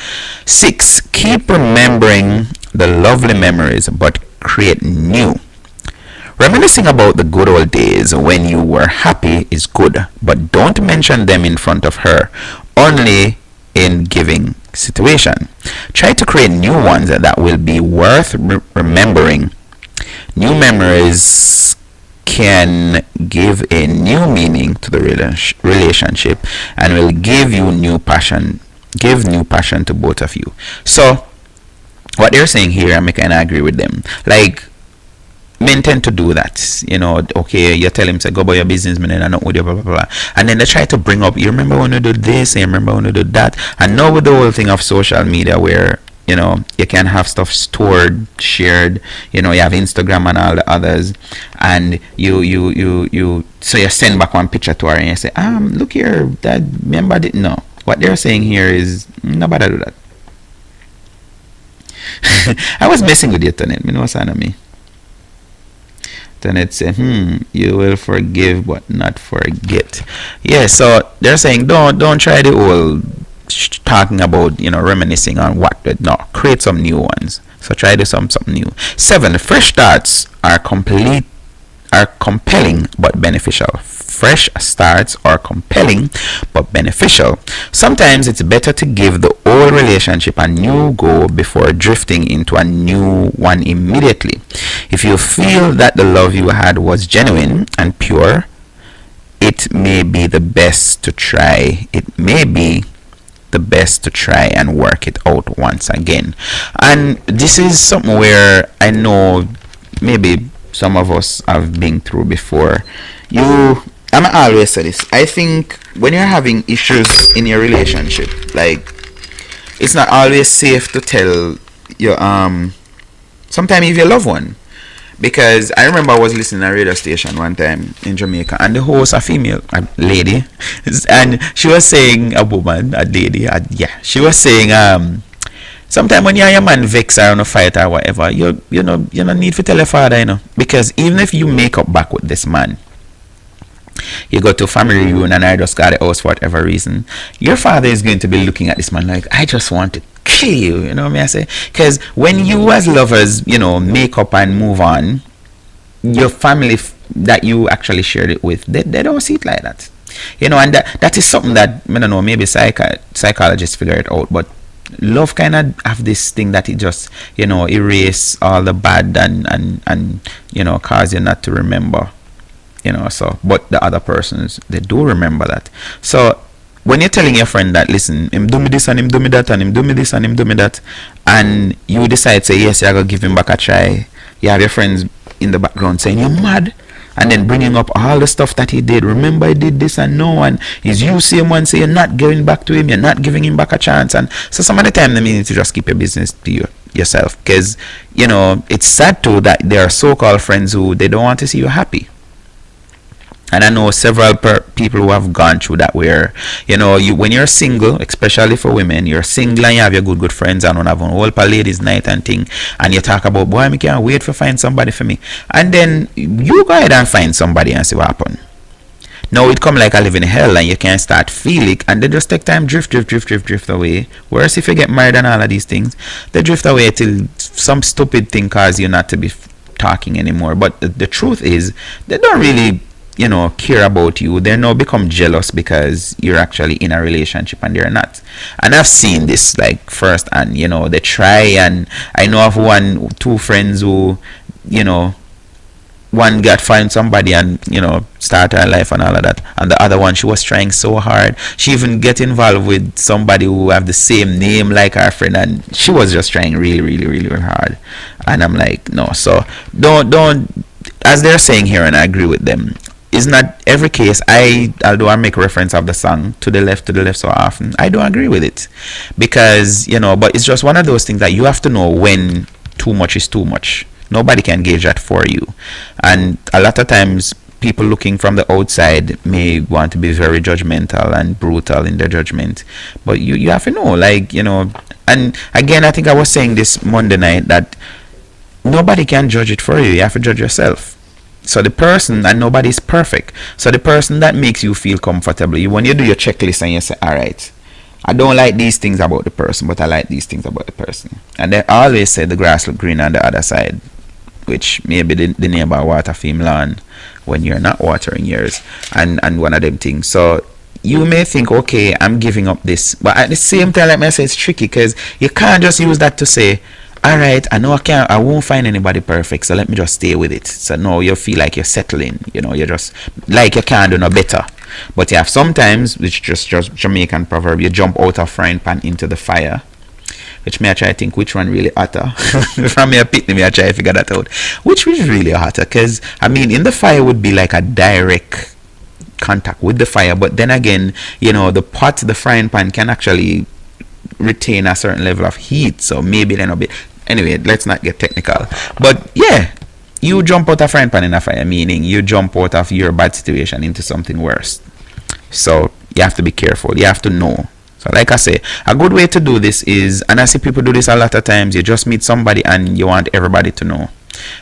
6. Keep remembering the lovely memories, but create new. Reminiscing about the good old days when you were happy is good, but don't mention them in front of her, only in giving situation. Try to create new ones that will be worth remembering. New memories can give a new meaning to the relationship and will give new passion to both of you. So what they're saying here, I kind of agree with them. Like, men tend to do that, okay, you tell him to go about your business, man, and I'm not with you, blah, blah, blah. And then they try to bring up, you remember when you did this, and you remember when you did that. And now with the whole thing of social media where, you can have stuff stored, shared, you have Instagram and all the others, and so you send back one picture to her and you say, look here, that, remember that? No. What they're saying here is, nobody do that. I was messing with you, Tonet. Me know what's on me. Tonet say, you will forgive but not forget. Yeah, so they're saying don't try the old talking about, reminiscing on what did not. Create some new ones. So try to do something new. 7. Fresh starts are compelling but beneficial. Fresh starts are compelling but beneficial. Sometimes it's better to give the old relationship a new go before drifting into a new one immediately. If you feel that the love you had was genuine and pure, it may be the best to try. It may be the best to try and work it out once again. And this is something where I know maybe some of us have been through before. I'm always say this. I think when you're having issues in your relationship, like, it's not always safe to tell your sometimes if your loved one. Because I remember I was listening to a radio station one time in Jamaica, and the host, a female, a lady, and she was saying, she was saying, sometimes when you're your man vex or on a fight or whatever, you don't need to tell your father, because even if you make up back with this man, you go to a family reunion and I just got the house for whatever reason, your father is going to be looking at this man like, I just want to kill you, you know what I say? Because when you as lovers, make up and move on, your family that you actually shared it with, they don't see it like that, and that is something that, I don't know, maybe psychologists figure it out, but love kind of have this thing that it just, erase all the bad and cause you not to remember, so, but the other persons, they do remember that. So when you're telling your friend that, listen, him do me this and him do me that and him do me this and him do me that, and you decide to say, yes, you're going to give him back a try, you have your friends in the background saying, you're mad, and then bringing up all the stuff that he did. Remember, he did this and no, and is you same one say you're not giving back to him, you're not giving him back a chance. And so some of the time, they need to just keep your business to yourself, because, it's sad too that there are so-called friends who, they don't want to see you happy. And I know several people who have gone through that, where, you when you're single, especially for women, you're single and you have your good friends and have a whole ladies night and thing, and you talk about, boy, I can't wait for find somebody for me. And then you go ahead and find somebody and see what happen. Now it come like I live in hell, and you can't start feel it, and they just take time drift away. Whereas if you get married and all of these things, they drift away till some stupid thing cause you not to be talking anymore. But the truth is, they don't really care about you. They now become jealous because you're actually in a relationship and they're not. And I've seen this like first, and they try, and I know of two friends who one got find somebody and start her life and all of that, and the other one, she was trying so hard. She even get involved with somebody who have the same name like her friend, and she was just trying really hard. And I'm like, no. So don't as they're saying here, and I agree with them, it's not every case. Although I make reference of the song to the left so often, I don't agree with it, because but it's just one of those things that you have to know when too much is too much. Nobody can gauge that for you, and a lot of times people looking from the outside may want to be very judgmental and brutal in their judgment, but you have to know, and again, I think I was saying this Monday night that nobody can judge it for you. You have to judge yourself. So the person, and nobody's perfect, so the person that makes you feel comfortable, when you do your checklist and you say, all right, I don't like these things about the person, but I like these things about the person. And they always say the grass look green on the other side, which maybe the neighbor water film lawn when you're not watering yours, and one of them things. So you may think, okay, I'm giving up this, but at the same time, like I say, it's tricky, because you can't just use that to say, all right, I know I won't find anybody perfect, so let me just stay with it. So no, you feel like you're settling, you're just like you can't do no better. But you have sometimes, which just Jamaican proverb, you jump out of frying pan into the fire, which may I try to think which one really hotter. From me a pit, me I try to figure that out. Which is really hotter, because in the fire would be like a direct contact with the fire, but then again, the frying pan can actually retain a certain level of heat, so maybe then a bit. Anyway, let's not get technical, but yeah, you jump out of frying pan in a fire, meaning you jump out of your bad situation into something worse. So you have to be careful, you have to know. So like I say, a good way to do this is, and I see people do this a lot of times, you just meet somebody and you want everybody to know.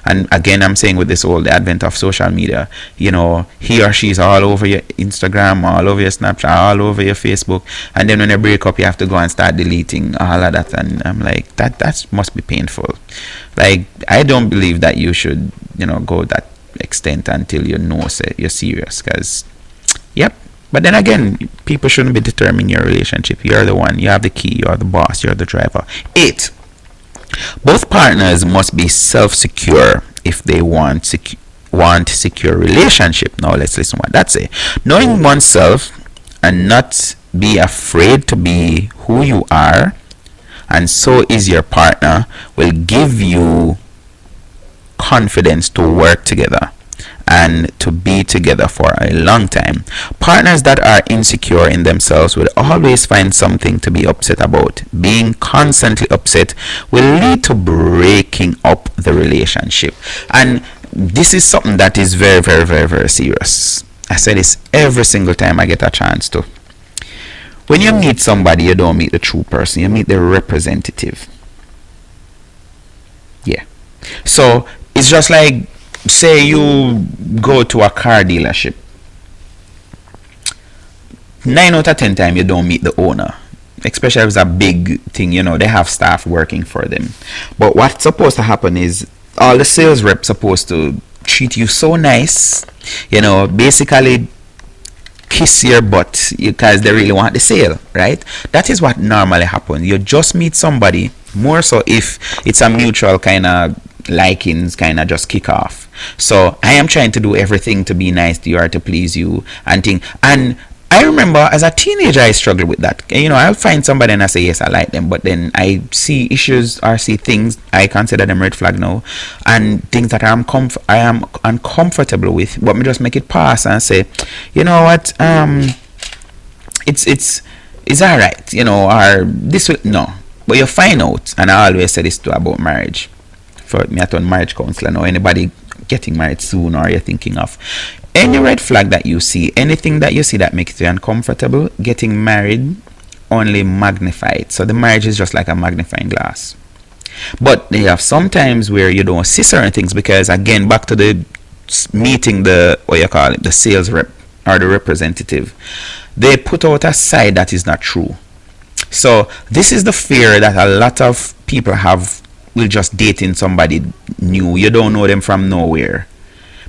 And again, I'm saying with this whole the advent of social media, he or she's all over your Instagram, all over your Snapchat, all over your Facebook, and then when you break up, you have to go and start deleting all of that. And I'm like, that must be painful. Like, I don't believe that you should go that extent until say you're serious, because yep. But then again, people shouldn't be determining your relationship. You're the one, you have the key, you're the boss, you're the driver. 8. Both partners must be self-secure if they want secure relationship. Now let's listen what that say. Knowing oneself and not be afraid to be who you are, and so is your partner, will give you confidence to work together and to be together for a long time. Partners that are insecure in themselves will always find something to be upset about. Being constantly upset will lead to breaking up the relationship. And this is something that is very, very, very, very serious. I say this every single time I get a chance to. When you meet somebody, you don't meet the true person, you meet the representative. Yeah. So it's just like, say you go to a car dealership. 9 out of 10 times you don't meet the owner, especially if it's a big thing, they have staff working for them. But what's supposed to happen is all the sales reps supposed to treat you so nice, basically kiss your butt because they really want the sale, right? That is what normally happens. You just meet somebody, more so if it's a mutual kind of likings, kind of just kick off. So I am trying to do everything to be nice to you or to please you and thing. And I remember as a teenager I struggled with that. I'll find somebody and I say yes, I like them, but then I see issues or see things, I consider them red flag now, and things that I am uncomfortable with, but me just make it pass and say, you know what, it's alright, or this will no. But you find out, and I always say this too about marriage. For me, I turn marriage counselor now. Anybody getting married soon or you're thinking of, any red flag that you see, anything that you see that makes you uncomfortable, getting married only magnify it. So the marriage is just like a magnifying glass. But you have sometimes where you don't see certain things because, again, back to the meeting, the what you call it, the sales rep or the representative, they put out a side that is not true. So this is the fear that a lot of people have with just dating somebody new. You don't know them from nowhere.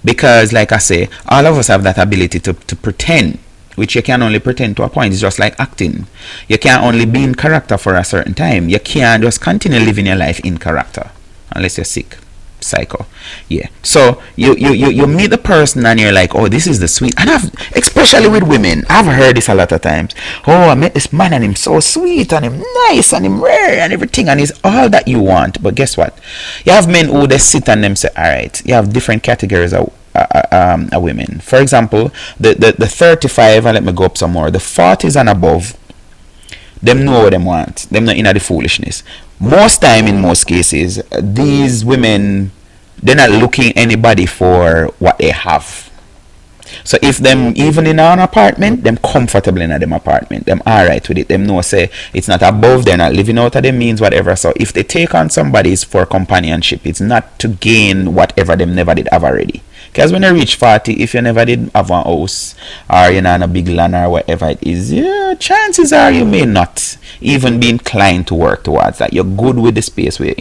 Because, like I say, all of us have that ability to pretend, which you can only pretend to a point. It's just like acting. You can only be in character for a certain time. You can't just continue living your life in character unless you're sick. Psycho. Yeah. So you meet the person and you're like, oh, this is the sweet. And especially with women, I've heard this a lot of times. Oh, I met this man and he's so sweet and him nice and him rare and everything and he's all that you want. But guess what? You have men who they sit and them say, all right. You have different categories of women. For example, the 35, and let me go up some more. The 40s and above, them know what them want. Them not in the foolishness. Most time, in most cases, these women, they're not looking anybody for what they have. So if them even in an apartment, them comfortable in them apartment, them alright with it. Them know say it's not above, they're not living out of their means, whatever. So if they take on somebody, it's for companionship. It's not to gain whatever them never did have already. Because when you reach 40, if you never did have a house or you're not a big land or whatever it is, yeah, chances are you may not even be inclined to work towards that. You're good with the space where,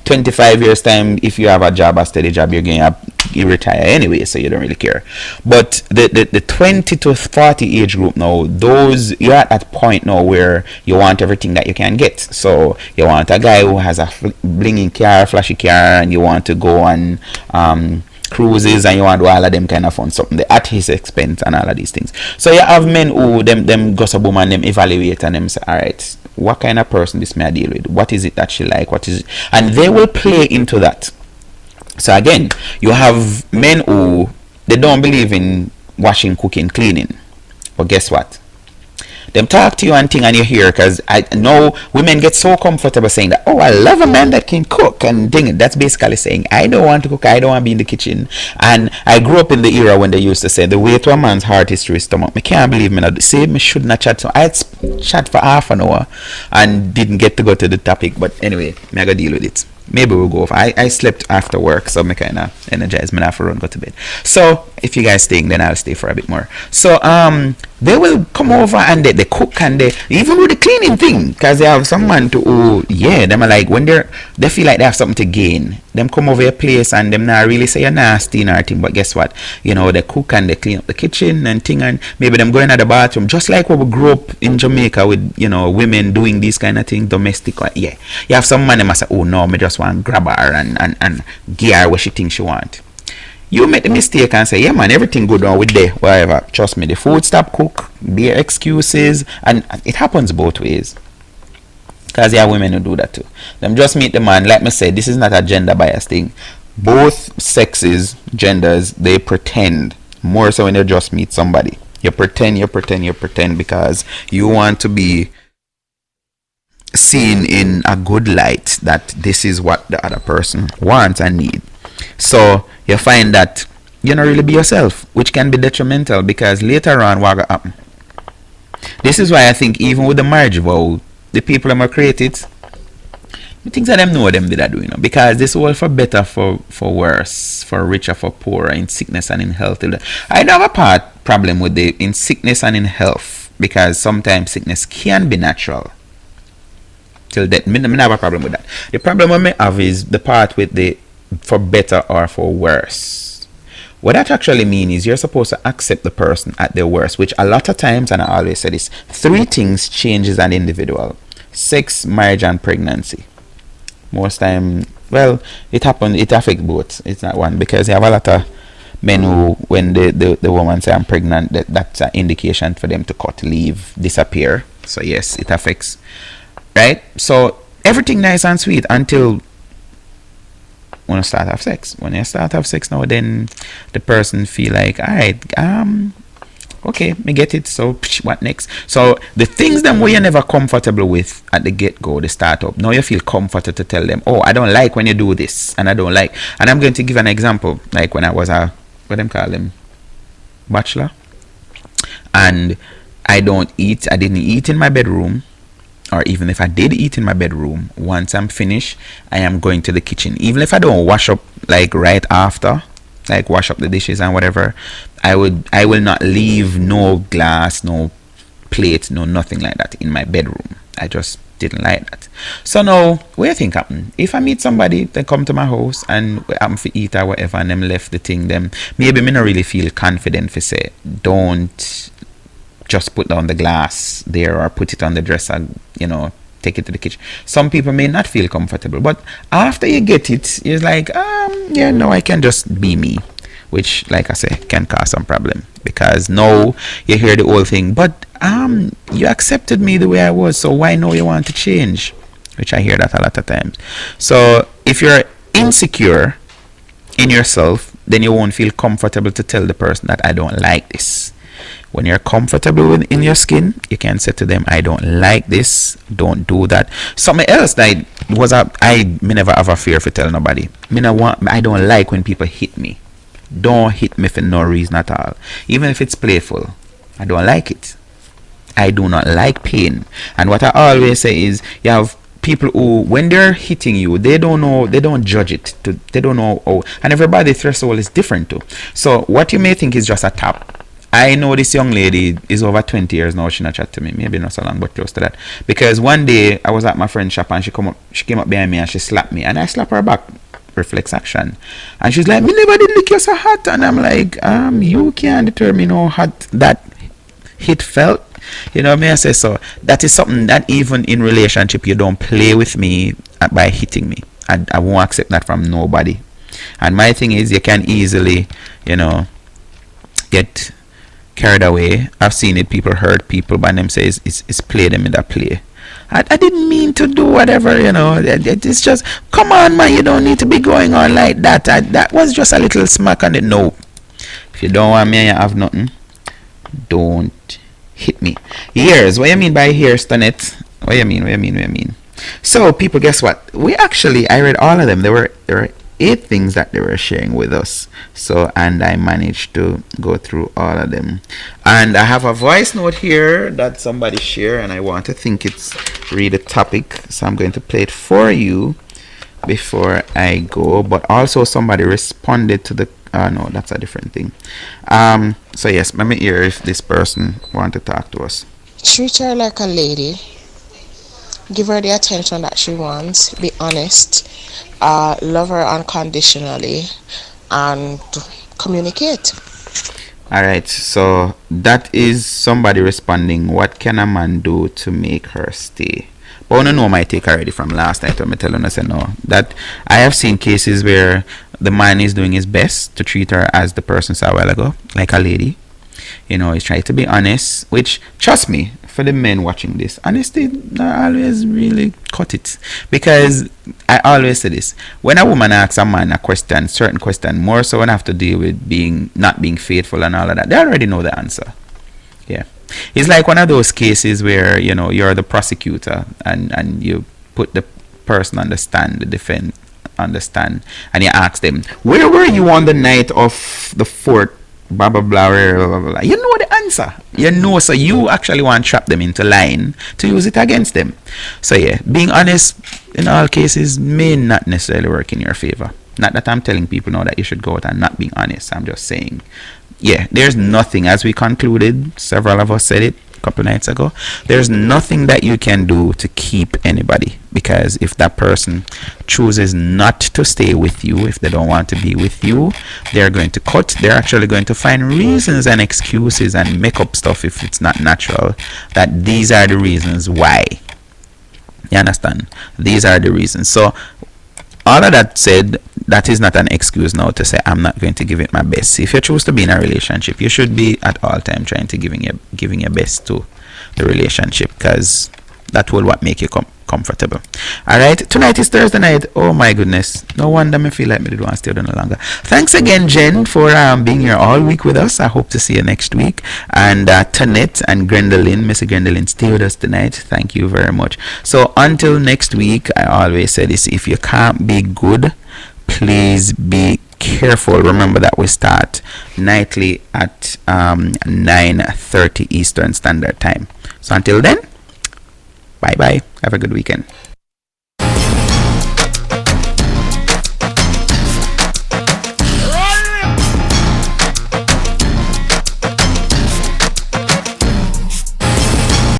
25 years time, if you have a job, a steady job, you retire anyway, so you don't really care. But the 20 to 40 age group now, those, you're at that point now where you want everything that you can get. So you want a guy who has a blinging car, flashy car, and you want to go on cruises and you want to do all of them kind of fun something at his expense and all of these things. So you have men who them gossip boom and them evaluate and them say, all right, what kind of person this may I deal with? What is it that she like? What is it? And they will play into that. So again, you have men who they don't believe in washing, cooking, cleaning. But guess what? Them talk to you and thing and you hear, because I know women get so comfortable saying that, oh, I love a man that can cook and thing. That's basically saying, I don't want to cook, I don't want to be in the kitchen. And I grew up in the era when they used to say, the way to a man's heart is through his stomach. I can't believe me now. Say me should not chat. So I had chat for half an hour and didn't get to go to the topic. But anyway, I gotta deal with it. Maybe we'll go off. I slept after work, so I kind of energized. Me have to run, go to bed. So if you guys staying, then I'll stay for a bit more. So they will come over and they cook and they even with the cleaning thing, because they have someone to them are like when they feel like they have something to gain. Them come over your place and them not really say you're nasty or anything, but guess what? They cook and they clean up the kitchen and thing, and maybe them going to the bathroom, just like what we grew up in Jamaica with women doing these kind of things, domestic. Yeah, you have some man that must say, oh no, me just want to grab her and give her what she thinks she want. You make the mistake and say, yeah man, everything good on with there, whatever. Trust me, the food stop cook, their excuses, and it happens both ways. Because there are women who do that too. Them just meet the man, like me said, this is not a gender bias thing. Both sexes, genders, they pretend. More so when you just meet somebody. You pretend because you want to be seen in a good light, that this is what the other person wants and needs. So you find that you're not really be yourself, which can be detrimental, because later on what will happen. This is why I think even with the marriage vow, the people that create it, the things that them know them did I do, because this world for better, for worse, for richer, for poorer, in sickness and in health. I don't have a problem with the in sickness and in health, because sometimes sickness can be natural. Till that, I have a problem with that. The problem I may have is the part with the for better or for worse. What that actually means is you're supposed to accept the person at their worst, which a lot of times, and I always say this, 3 things changes an individual: sex, marriage, and pregnancy. Most time, well, it affects both. It's not one, because you have a lot of men who, when the woman say I'm pregnant, that's an indication for them to cut, leave, disappear. So yes, it affects, right? So everything nice and sweet until when you start have sex. When you start have sex now, then the person feel like, all right, okay, me get it. So what next? So the things that you're never comfortable with at the get-go, the startup, now you feel comforted to tell them, oh, I don't like when you do this, and I don't like. And I'm going to give an example, like when I was what them call them, bachelor, and I didn't eat in my bedroom, or even if I did eat in my bedroom, once I'm finished, I am going to the kitchen. Even if I don't wash up like right after, like wash up the dishes and whatever, I will not leave no glass, no plate, no nothing like that in my bedroom. I just didn't like that. So now, what do you think happen? If I meet somebody, they come to my house and I'm for eat or whatever, and them left the thing, them maybe me not really feel confident for say, don't just put down the glass there or put it on the dresser, take it to the kitchen. Some people may not feel comfortable, but after you get it, it's like, I can just be me, which, like I say, can cause some problem, because now you hear the whole thing, but you accepted me the way I was, so why now you want to change? Which I hear that a lot of times. So if you're insecure in yourself, then you won't feel comfortable to tell the person that I don't like this. When you're comfortable in your skin, you can say to them, I don't like this, don't do that. Something else that me never have a fear for tell nobody. I don't like when people hit me. Don't hit me for no reason at all. Even if it's playful, I don't like it. I do not like pain. And what I always say is, you have people who, when they're hitting you, they don't know, they don't judge it. They don't know, and everybody's threshold is different too. So what you may think is just a tap. I know this young lady is over 20 years now. She not chat to me, maybe not so long, but close to that. Because one day I was at my friend's shop and she came up behind me and she slapped me, and I slapped her back. Reflex action. And she's like, me never did lick you so hot. And I'm like, you can't determine how hot that hit felt. Me I say, so that is something that even in relationship you don't play with me by hitting me. I won't accept that from nobody. And my thing is, you can easily get carried away. I've seen it, people hurt people by them say it's play, them in that play. I didn't mean to do whatever, it's just, come on man, you don't need to be going on like that. That was just a little smack on the no. If you don't want me and you have nothing, don't hit me. Here's what you mean by here's Tonette. What you mean? So people, guess what? I read all of them. There were 8 things that they were sharing with us. So, and I managed to go through all of them. And I have a voice note here that somebody shared, and I want to read the topic. So I'm going to play it for you before I go. But also somebody responded to the, no, that's a different thing. So yes, let me hear if this person want to talk to us. Treat her like a lady. Give her the attention that she wants. Be honest. Love her unconditionally, and communicate. All right, so that is somebody responding. What can a man do to make her stay? But I don't know my take already from last night. I'm telling us, that I have seen cases where the man is doing his best to treat her as the person said a while ago, like a lady. He's trying to be honest, which, trust me, for the men watching this, honesty always really cut it. Because I always say this, when a woman asks a man a question, certain question, more so when I have to deal with not being faithful and all of that, they already know the answer. Yeah. It's like one of those cases where, you're the prosecutor and you put the person on the stand, the defense on the stand, and you ask them, where were you on the night of the 4th? Blah blah blah, blah, blah, blah. You know the answer. So you actually want to trap them into line to use it against them. So yeah, being honest in all cases may not necessarily work in your favor. Not that I'm telling people now that you should go out and not being honest. I'm just saying, yeah, there's nothing, as we concluded, several of us said it a couple nights ago, there's nothing that you can do to keep anybody, because if that person chooses not to stay with you, if they don't want to be with you, they're actually going to find reasons and excuses and make up stuff if it's not natural, that these are the reasons why. You understand? These are the reasons. So all of that said, that is not an excuse now to say I'm not going to give it my best. If you choose to be in a relationship, you should be at all time trying to giving your best to the relationship, because that will what make you comfortable. All right, tonight is Thursday night. Oh my goodness, no wonder me feel like me did want to stay no longer. Thanks again, Jen, for being here all week with us. I hope to see you next week. And Tonette and Gwendolyn, Mr. Gwendolyn, stay with us tonight. Thank you very much. So until next week, I always say this: if you can't be good, please be careful. Remember that we start nightly at 9:30 Eastern Standard Time. So until then, bye bye. Have a good weekend.